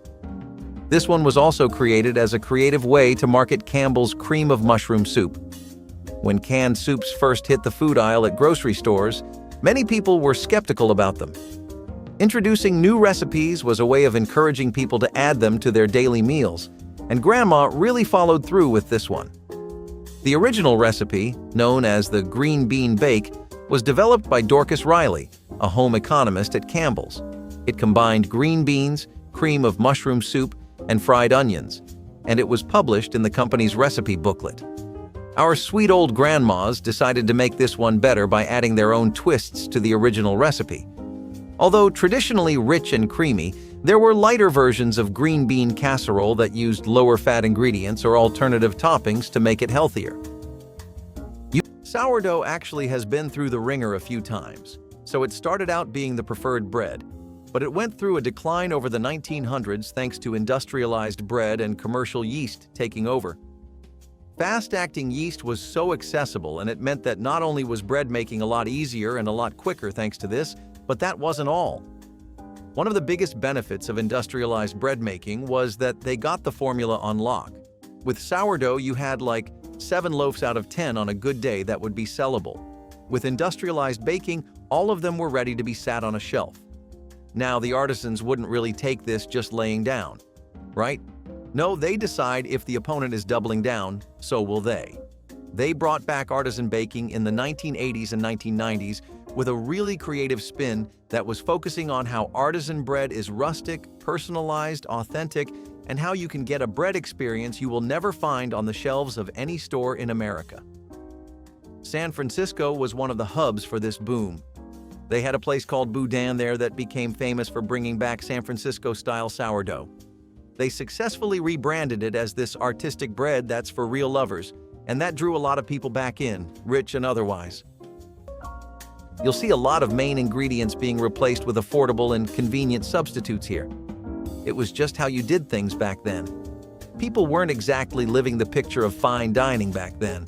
This one was also created as a creative way to market Campbell's cream of mushroom soup. When canned soups first hit the food aisle at grocery stores, many people were skeptical about them. Introducing new recipes was a way of encouraging people to add them to their daily meals, and Grandma really followed through with this one. The original recipe, known as the green bean bake, was developed by Dorcas Riley, a home economist at Campbell's. It combined green beans, cream of mushroom soup, and fried onions, and it was published in the company's recipe booklet. Our sweet old grandmas decided to make this one better by adding their own twists to the original recipe. Although traditionally rich and creamy, there were lighter versions of green bean casserole that used lower fat ingredients or alternative toppings to make it healthier. Sourdough actually has been through the ringer a few times, so it started out being the preferred bread, but it went through a decline over the 1900s thanks to industrialized bread and commercial yeast taking over. Fast-acting yeast was so accessible, and it meant that not only was bread making a lot easier and a lot quicker thanks to this, but that wasn't all. One of the biggest benefits of industrialized bread making was that they got the formula on lock. With sourdough, you had like 7 loaves out of 10 on a good day that would be sellable. With industrialized baking, all of them were ready to be sat on a shelf. Now, the artisans wouldn't really take this just laying down, right? No, they decide if the opponent is doubling down, so will they. They brought back artisan baking in the 1980s and 1990s, with a really creative spin that was focusing on how artisan bread is rustic, personalized, authentic, and how you can get a bread experience you will never find on the shelves of any store in America. San Francisco was one of the hubs for this boom. They had a place called Boudin there that became famous for bringing back San Francisco-style sourdough. They successfully rebranded it as this artistic bread that's for real lovers, and that drew a lot of people back in, rich and otherwise. You'll see a lot of main ingredients being replaced with affordable and convenient substitutes here. It was just how you did things back then. People weren't exactly living the picture of fine dining back then.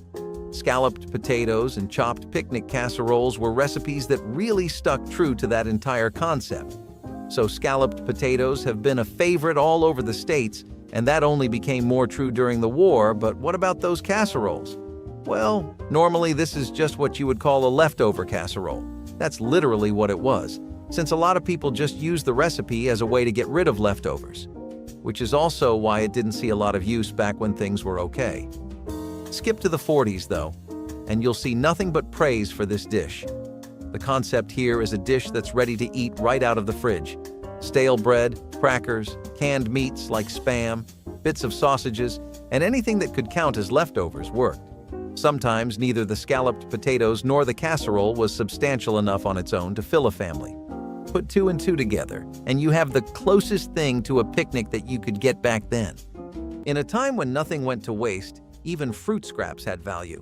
Scalloped potatoes and chopped picnic casseroles were recipes that really stuck true to that entire concept. So scalloped potatoes have been a favorite all over the States, and that only became more true during the war, but what about those casseroles? Well, normally this is just what you would call a leftover casserole. That's literally what it was, since a lot of people just used the recipe as a way to get rid of leftovers, which is also why it didn't see a lot of use back when things were okay. Skip to the 40s though, and you'll see nothing but praise for this dish. The concept here is a dish that's ready to eat right out of the fridge. Stale bread, crackers, canned meats like Spam, bits of sausages, and anything that could count as leftovers worked. Sometimes neither the scalloped potatoes nor the casserole was substantial enough on its own to fill a family. Put 2 and 2 together, and you have the closest thing to a picnic that you could get back then. In a time when nothing went to waste, even fruit scraps had value.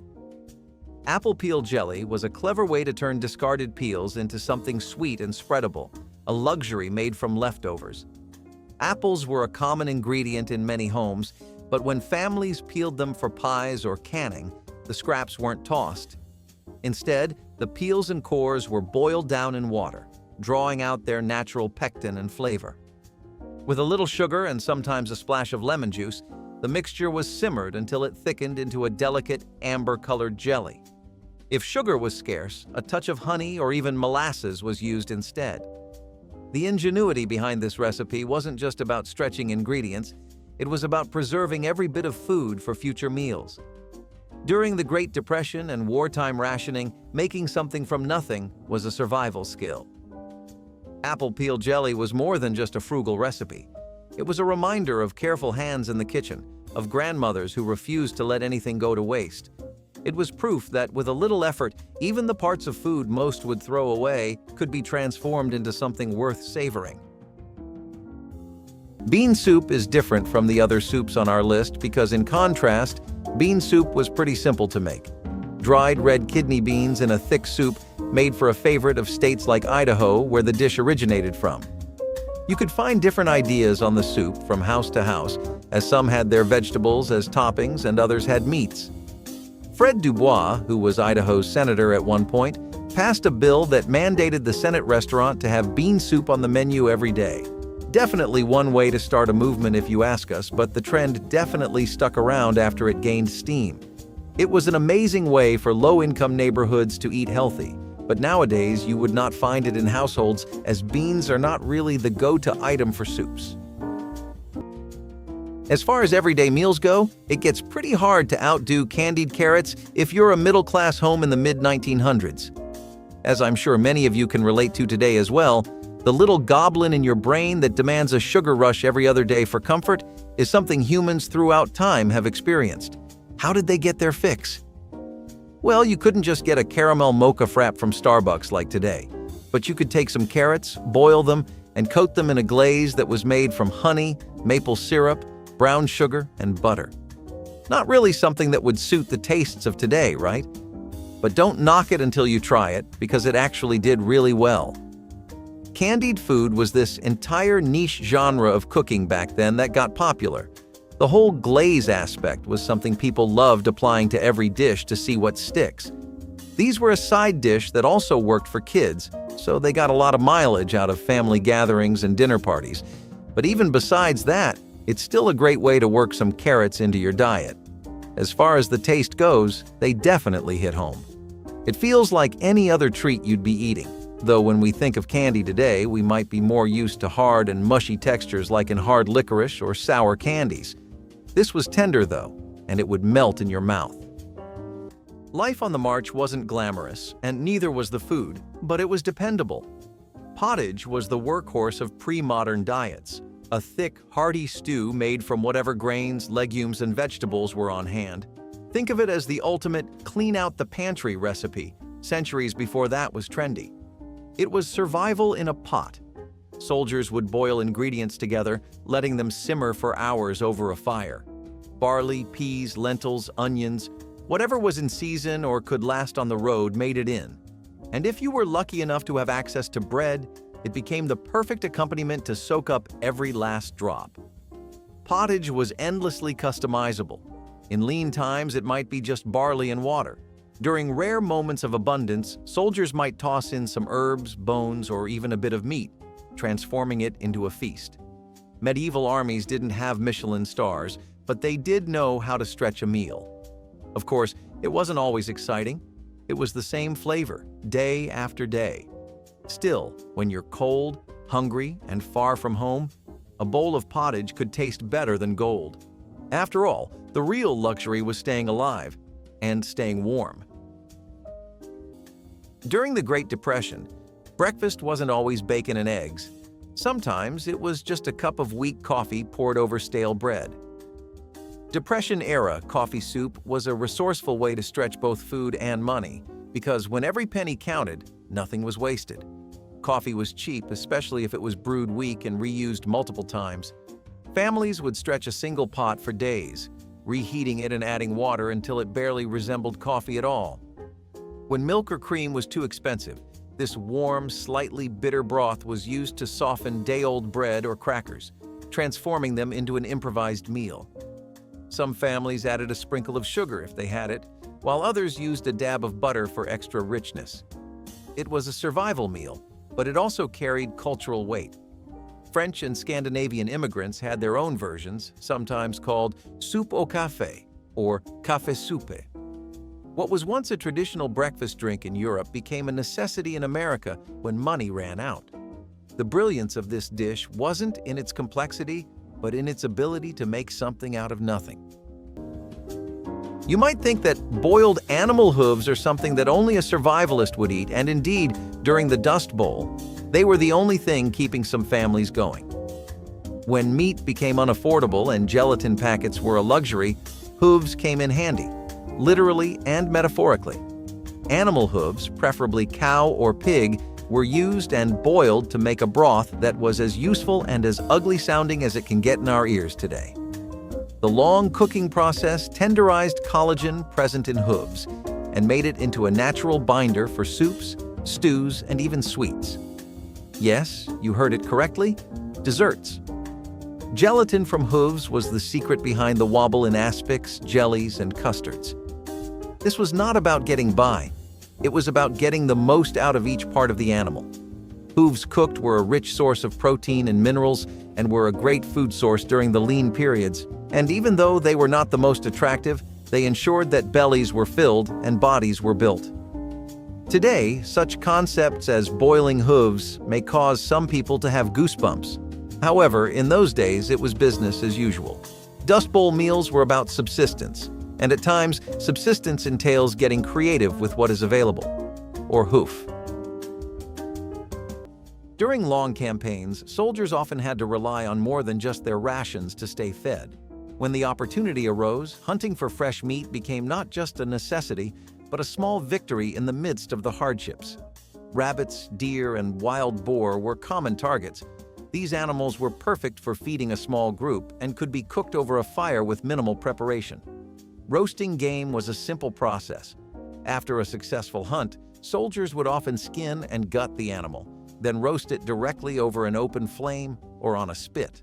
Apple peel jelly was a clever way to turn discarded peels into something sweet and spreadable, a luxury made from leftovers. Apples were a common ingredient in many homes, but when families peeled them for pies or canning, the scraps weren't tossed. Instead, the peels and cores were boiled down in water, drawing out their natural pectin and flavor. With a little sugar and sometimes a splash of lemon juice, the mixture was simmered until it thickened into a delicate, amber-colored jelly. If sugar was scarce, a touch of honey or even molasses was used instead. The ingenuity behind this recipe wasn't just about stretching ingredients, it was about preserving every bit of food for future meals. During the Great Depression and wartime rationing, making something from nothing was a survival skill. Apple peel jelly was more than just a frugal recipe. It was a reminder of careful hands in the kitchen, of grandmothers who refused to let anything go to waste. It was proof that with a little effort, even the parts of food most would throw away could be transformed into something worth savoring. Bean soup is different from the other soups on our list because, in contrast, bean soup was pretty simple to make. Dried red kidney beans in a thick soup made for a favorite of states like Idaho, where the dish originated from. You could find different ideas on the soup from house to house, as some had their vegetables as toppings and others had meats. Fred Dubois, who was Idaho's senator at one point, passed a bill that mandated the Senate restaurant to have bean soup on the menu every day. Definitely one way to start a movement if you ask us, but the trend definitely stuck around after it gained steam. It was an amazing way for low-income neighborhoods to eat healthy, but nowadays you would not find it in households as beans are not really the go-to item for soups. As far as everyday meals go, it gets pretty hard to outdo candied carrots if you're a middle-class home in the mid-1900s. As I'm sure many of you can relate to today as well, the little goblin in your brain that demands a sugar rush every other day for comfort is something humans throughout time have experienced. How did they get their fix? Well, you couldn't just get a caramel mocha frap from Starbucks like today, but you could take some carrots, boil them, and coat them in a glaze that was made from honey, maple syrup, brown sugar, and butter. Not really something that would suit the tastes of today, right? But don't knock it until you try it, because it actually did really well. Candied food was this entire niche genre of cooking back then that got popular. The whole glaze aspect was something people loved applying to every dish to see what sticks. These were a side dish that also worked for kids, so they got a lot of mileage out of family gatherings and dinner parties. But even besides that, it's still a great way to work some carrots into your diet. As far as the taste goes, they definitely hit home. It feels like any other treat you'd be eating, though when we think of candy today, we might be more used to hard and mushy textures like in hard licorice or sour candies. This was tender though, and it would melt in your mouth. Life on the march wasn't glamorous, and neither was the food, but it was dependable. Pottage was the workhorse of pre-modern diets, a thick, hearty stew made from whatever grains, legumes, and vegetables were on hand. Think of it as the ultimate clean-out-the-pantry recipe, centuries before that was trendy. It was survival in a pot. Soldiers would boil ingredients together, letting them simmer for hours over a fire. Barley, peas, lentils, onions, whatever was in season or could last on the road made it in. And if you were lucky enough to have access to bread, it became the perfect accompaniment to soak up every last drop. Pottage was endlessly customizable. In lean times, it might be just barley and water. During rare moments of abundance, soldiers might toss in some herbs, bones, or even a bit of meat, transforming it into a feast. Medieval armies didn't have Michelin stars, but they did know how to stretch a meal. Of course, it wasn't always exciting. It was the same flavor, day after day. Still, when you're cold, hungry, and far from home, a bowl of pottage could taste better than gold. After all, the real luxury was staying alive and staying warm. During the Great Depression, breakfast wasn't always bacon and eggs. Sometimes it was just a cup of weak coffee poured over stale bread. Depression-era coffee soup was a resourceful way to stretch both food and money, because when every penny counted, nothing was wasted. Coffee was cheap, especially if it was brewed weak and reused multiple times. Families would stretch a single pot for days, reheating it and adding water until it barely resembled coffee at all. When milk or cream was too expensive, this warm, slightly bitter broth was used to soften day-old bread or crackers, transforming them into an improvised meal. Some families added a sprinkle of sugar if they had it, while others used a dab of butter for extra richness. It was a survival meal, but it also carried cultural weight. French and Scandinavian immigrants had their own versions, sometimes called soupe au café or café soupe. What was once a traditional breakfast drink in Europe became a necessity in America when money ran out. The brilliance of this dish wasn't in its complexity, but in its ability to make something out of nothing. You might think that boiled animal hooves are something that only a survivalist would eat, and indeed, during the Dust Bowl, they were the only thing keeping some families going. When meat became unaffordable and gelatin packets were a luxury, hooves came in handy, literally and metaphorically. Animal hooves, preferably cow or pig, were used and boiled to make a broth that was as useful and as ugly-sounding as it can get in our ears today. The long cooking process tenderized collagen present in hooves and made it into a natural binder for soups, stews, and even sweets. Yes, you heard it correctly, desserts. Gelatin from hooves was the secret behind the wobble in aspics, jellies, and custards. This was not about getting by. It was about getting the most out of each part of the animal. Hooves cooked were a rich source of protein and minerals and were a great food source during the lean periods. And even though they were not the most attractive, they ensured that bellies were filled and bodies were built. Today, such concepts as boiling hooves may cause some people to have goosebumps. However, in those days, it was business as usual. Dust Bowl meals were about subsistence, and at times, subsistence entails getting creative with what is available, or hoof. During long campaigns, soldiers often had to rely on more than just their rations to stay fed. When the opportunity arose, hunting for fresh meat became not just a necessity, but a small victory in the midst of the hardships. Rabbits, deer, and wild boar were common targets. These animals were perfect for feeding a small group and could be cooked over a fire with minimal preparation. Roasting game was a simple process. After a successful hunt, soldiers would often skin and gut the animal, then roast it directly over an open flame or on a spit.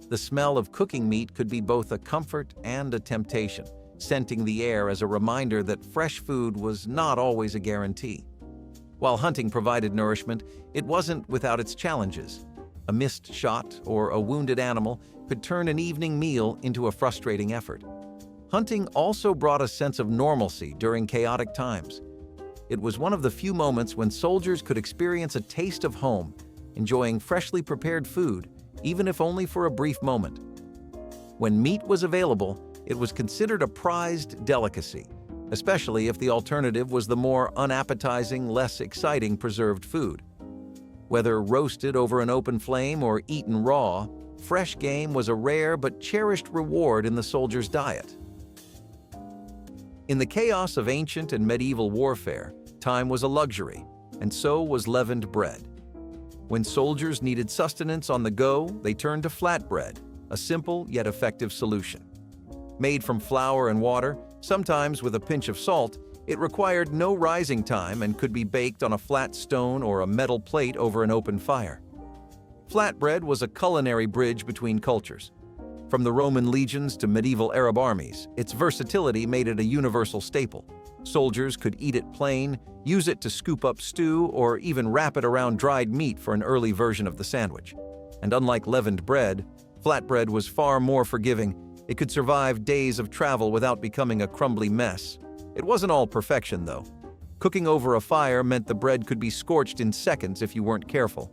The smell of cooking meat could be both a comfort and a temptation, scenting the air as a reminder that fresh food was not always a guarantee. While hunting provided nourishment, it wasn't without its challenges. A missed shot or a wounded animal could turn an evening meal into a frustrating effort. Hunting also brought a sense of normalcy during chaotic times. It was one of the few moments when soldiers could experience a taste of home, enjoying freshly prepared food, even if only for a brief moment. When meat was available, it was considered a prized delicacy, especially if the alternative was the more unappetizing, less exciting preserved food. Whether roasted over an open flame or eaten raw, fresh game was a rare but cherished reward in the soldier's diet. In the chaos of ancient and medieval warfare, time was a luxury, and so was leavened bread. When soldiers needed sustenance on the go, they turned to flatbread, a simple yet effective solution. Made from flour and water, sometimes with a pinch of salt, it required no rising time and could be baked on a flat stone or a metal plate over an open fire. Flatbread was a culinary bridge between cultures. From the Roman legions to medieval Arab armies, its versatility made it a universal staple. Soldiers could eat it plain, use it to scoop up stew, or even wrap it around dried meat for an early version of the sandwich. And unlike leavened bread, flatbread was far more forgiving. It could survive days of travel without becoming a crumbly mess. It wasn't all perfection, though. Cooking over a fire meant the bread could be scorched in seconds if you weren't careful.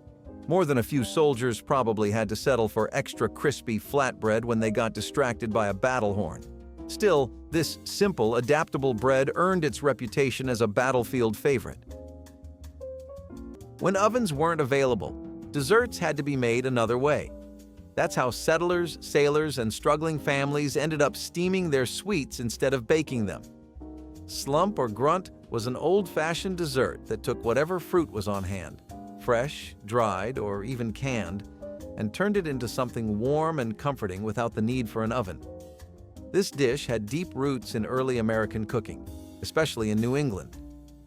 More than a few soldiers probably had to settle for extra crispy flatbread when they got distracted by a battle horn. Still, this simple, adaptable bread earned its reputation as a battlefield favorite. When ovens weren't available, desserts had to be made another way. That's how settlers, sailors, and struggling families ended up steaming their sweets instead of baking them. Slump or grunt was an old-fashioned dessert that took whatever fruit was on hand, fresh, dried, or even canned, and turned it into something warm and comforting without the need for an oven. This dish had deep roots in early American cooking, especially in New England,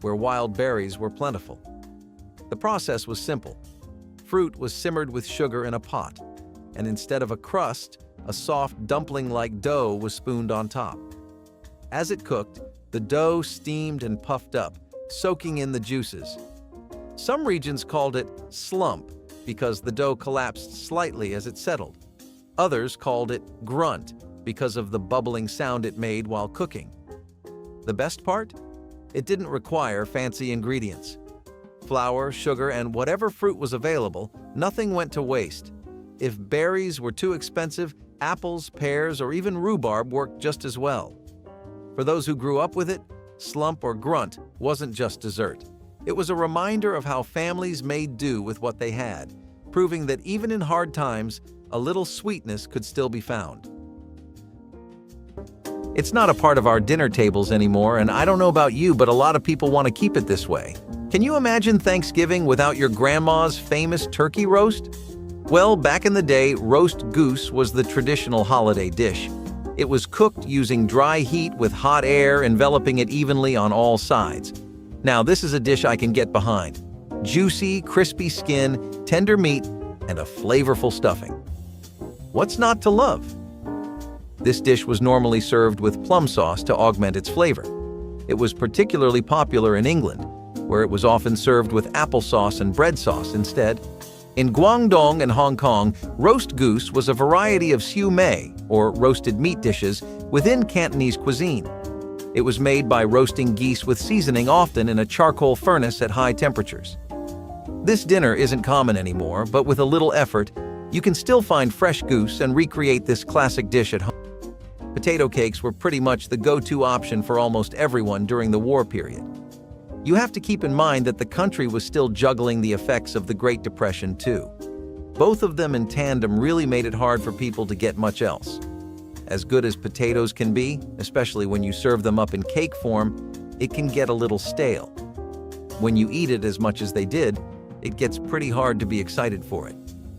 where wild berries were plentiful. The process was simple. Fruit was simmered with sugar in a pot, and instead of a crust, a soft dumpling-like dough was spooned on top. As it cooked, the dough steamed and puffed up, soaking in the juices. Some regions called it slump because the dough collapsed slightly as it settled. Others called it grunt because of the bubbling sound it made while cooking. The best part? It didn't require fancy ingredients. Flour, sugar, and whatever fruit was available, nothing went to waste. If berries were too expensive, apples, pears, or even rhubarb worked just as well. For those who grew up with it, slump or grunt wasn't just dessert. It was a reminder of how families made do with what they had, proving that even in hard times, a little sweetness could still be found. It's not a part of our dinner tables anymore, and I don't know about you, but a lot of people want to keep it this way. Can you imagine Thanksgiving without your grandma's famous turkey roast? Well, back in the day, roast goose was the traditional holiday dish. It was cooked using dry heat with hot air enveloping it evenly on all sides. Now, this is a dish I can get behind. Juicy, crispy skin, tender meat, and a flavorful stuffing. What's not to love? This dish was normally served with plum sauce to augment its flavor. It was particularly popular in England, where it was often served with applesauce and bread sauce instead. In Guangdong and Hong Kong, roast goose was a variety of siu mei, or roasted meat dishes, within Cantonese cuisine. It was made by roasting geese with seasoning, often in a charcoal furnace at high temperatures. This dinner isn't common anymore, but with a little effort, you can still find fresh goose and recreate this classic dish at home. Potato cakes were pretty much the go-to option for almost everyone during the war period. You have to keep in mind that the country was still juggling the effects of the Great Depression too. Both of them in tandem really made it hard for people to get much else. As good as potatoes can be, especially when you serve them up in cake form, it can get a little stale. When you eat it as much as they did, it gets pretty hard to be excited for it.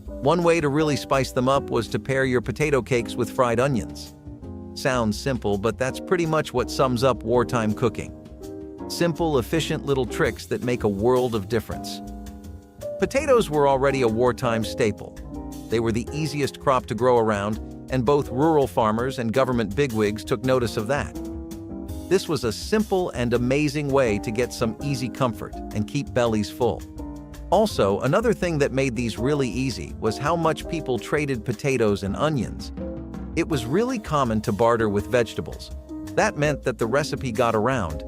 One way to really spice them up was to pair your potato cakes with fried onions. Sounds simple, but that's pretty much what sums up wartime cooking. Simple, efficient little tricks that make a world of difference. Potatoes were already a wartime staple. They were the easiest crop to grow around, and both rural farmers and government bigwigs took notice of that. This was a simple and amazing way to get some easy comfort and keep bellies full. Also, another thing that made these really easy was how much people traded potatoes and onions. It was really common to barter with vegetables. That meant that the recipe got around.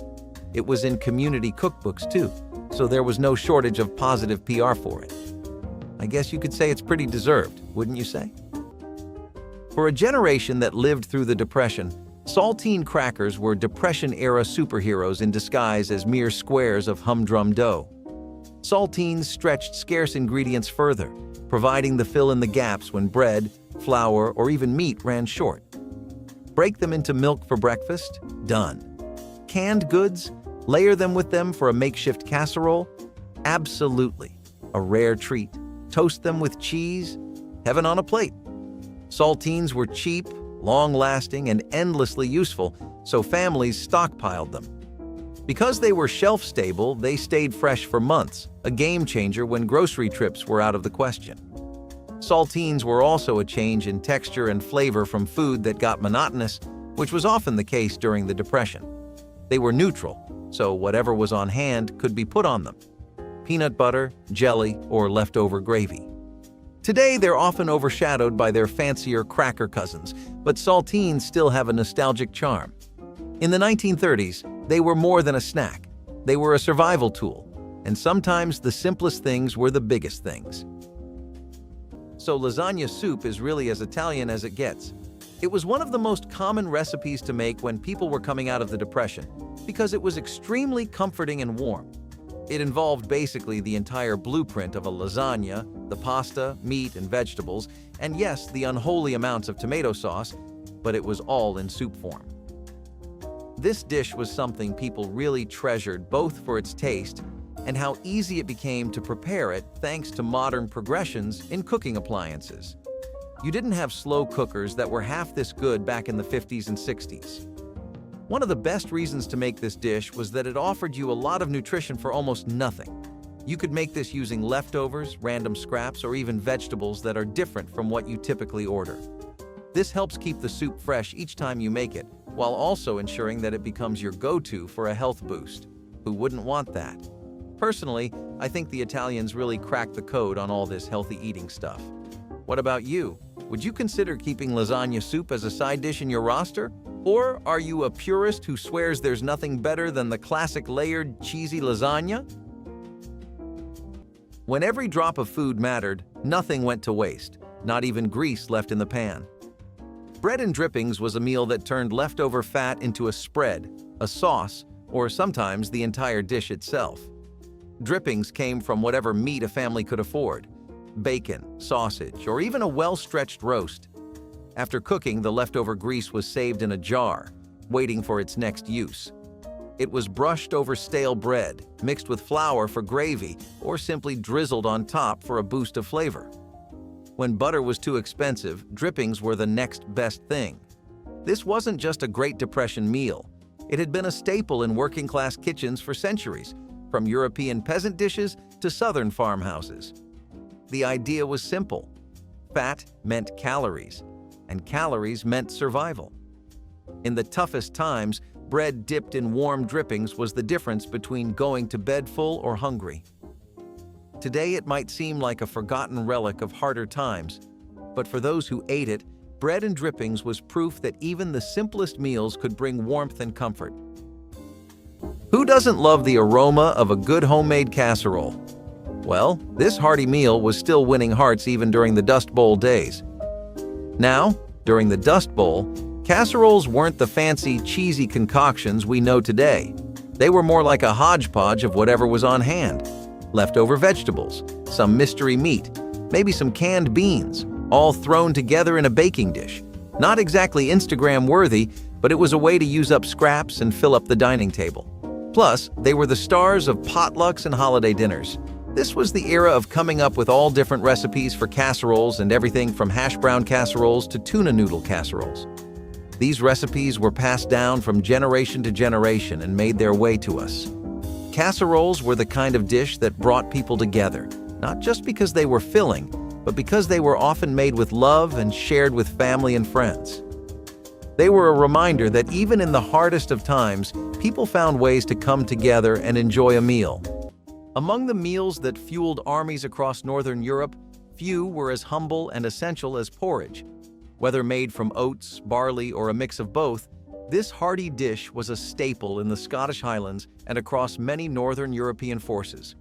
It was in community cookbooks too, so there was no shortage of positive PR for it. I guess you could say it's pretty deserved, wouldn't you say? For a generation that lived through the Depression, Saltine crackers were Depression-era superheroes in disguise as mere squares of humdrum dough. Saltines stretched scarce ingredients further, providing the fill-in-the-gaps when bread, flour, or even meat ran short. Break them into milk for breakfast? Done. Canned goods? Layer them with them for a makeshift casserole? Absolutely. A rare treat. Toast them with cheese? Heaven on a plate. Saltines were cheap, long-lasting, and endlessly useful, so families stockpiled them. Because they were shelf-stable, they stayed fresh for months, a game-changer when grocery trips were out of the question. Saltines were also a change in texture and flavor from food that got monotonous, which was often the case during the Depression. They were neutral, so whatever was on hand could be put on them. Peanut butter, jelly, or leftover gravy. Today, they're often overshadowed by their fancier cracker cousins, but saltines still have a nostalgic charm. In the 1930s, they were more than a snack. They were a survival tool, and sometimes the simplest things were the biggest things. So lasagna soup is really as Italian as it gets. It was one of the most common recipes to make when people were coming out of the Depression, because it was extremely comforting and warm. It involved basically the entire blueprint of a lasagna, the pasta, meat, and vegetables, and yes, the unholy amounts of tomato sauce, but it was all in soup form. This dish was something people really treasured both for its taste and how easy it became to prepare it thanks to modern progressions in cooking appliances. You didn't have slow cookers that were half this good back in the 50s and 60s. One of the best reasons to make this dish was that it offered you a lot of nutrition for almost nothing. You could make this using leftovers, random scraps, or even vegetables that are different from what you typically order. This helps keep the soup fresh each time you make it, while also ensuring that it becomes your go-to for a health boost. Who wouldn't want that? Personally, I think the Italians really cracked the code on all this healthy eating stuff. What about you? Would you consider keeping lasagna soup as a side dish in your roster? Or are you a purist who swears there's nothing better than the classic layered, cheesy lasagna? When every drop of food mattered, nothing went to waste, not even grease left in the pan. Bread and drippings was a meal that turned leftover fat into a spread, a sauce, or sometimes the entire dish itself. Drippings came from whatever meat a family could afford: bacon, sausage, or even a well-stretched roast. After cooking, the leftover grease was saved in a jar, waiting for its next use. It was brushed over stale bread, mixed with flour for gravy, or simply drizzled on top for a boost of flavor. When butter was too expensive, drippings were the next best thing. This wasn't just a Great Depression meal. It had been a staple in working-class kitchens for centuries, from European peasant dishes to Southern farmhouses. The idea was simple. Fat meant calories, and calories meant survival. In the toughest times, bread dipped in warm drippings was the difference between going to bed full or hungry. Today, it might seem like a forgotten relic of harder times, but for those who ate it, bread and drippings was proof that even the simplest meals could bring warmth and comfort. Who doesn't love the aroma of a good homemade casserole? Well, this hearty meal was still winning hearts even during the Dust Bowl days. Now, during the Dust Bowl, casseroles weren't the fancy, cheesy concoctions we know today. They were more like a hodgepodge of whatever was on hand. Leftover vegetables, some mystery meat, maybe some canned beans, all thrown together in a baking dish. Not exactly Instagram-worthy, but it was a way to use up scraps and fill up the dining table. Plus, they were the stars of potlucks and holiday dinners. This was the era of coming up with all different recipes for casseroles and everything from hash brown casseroles to tuna noodle casseroles. These recipes were passed down from generation to generation and made their way to us. Casseroles were the kind of dish that brought people together, not just because they were filling, but because they were often made with love and shared with family and friends. They were a reminder that even in the hardest of times, people found ways to come together and enjoy a meal. Among the meals that fueled armies across Northern Europe, few were as humble and essential as porridge. Whether made from oats, barley, or a mix of both, this hearty dish was a staple in the Scottish Highlands and across many Northern European forces.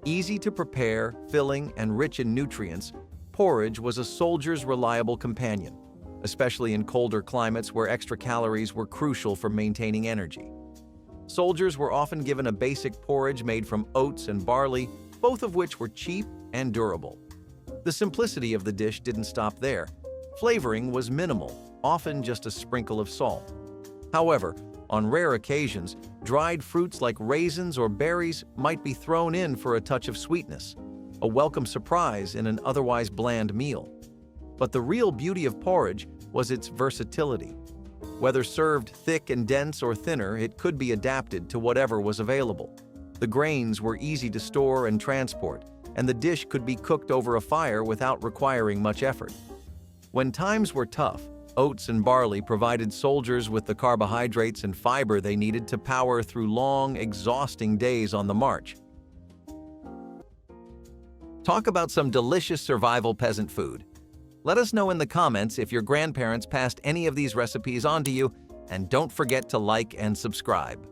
Easy to prepare, filling, and rich in nutrients, porridge was a soldier's reliable companion. especially in colder climates where extra calories were crucial for maintaining energy. Soldiers were often given a basic porridge made from oats and barley, both of which were cheap and durable. The simplicity of the dish didn't stop there. Flavoring was minimal, often just a sprinkle of salt. However, on rare occasions, dried fruits like raisins or berries might be thrown in for a touch of sweetness, a welcome surprise in an otherwise bland meal. But the real beauty of porridge was its versatility. Whether served thick and dense or thinner, it could be adapted to whatever was available. The grains were easy to store and transport, and the dish could be cooked over a fire without requiring much effort. When times were tough, oats and barley provided soldiers with the carbohydrates and fiber they needed to power through long, exhausting days on the march. Talk about some delicious survival peasant food. Let us know in the comments if your grandparents passed any of these recipes on to you, and don't forget to like and subscribe.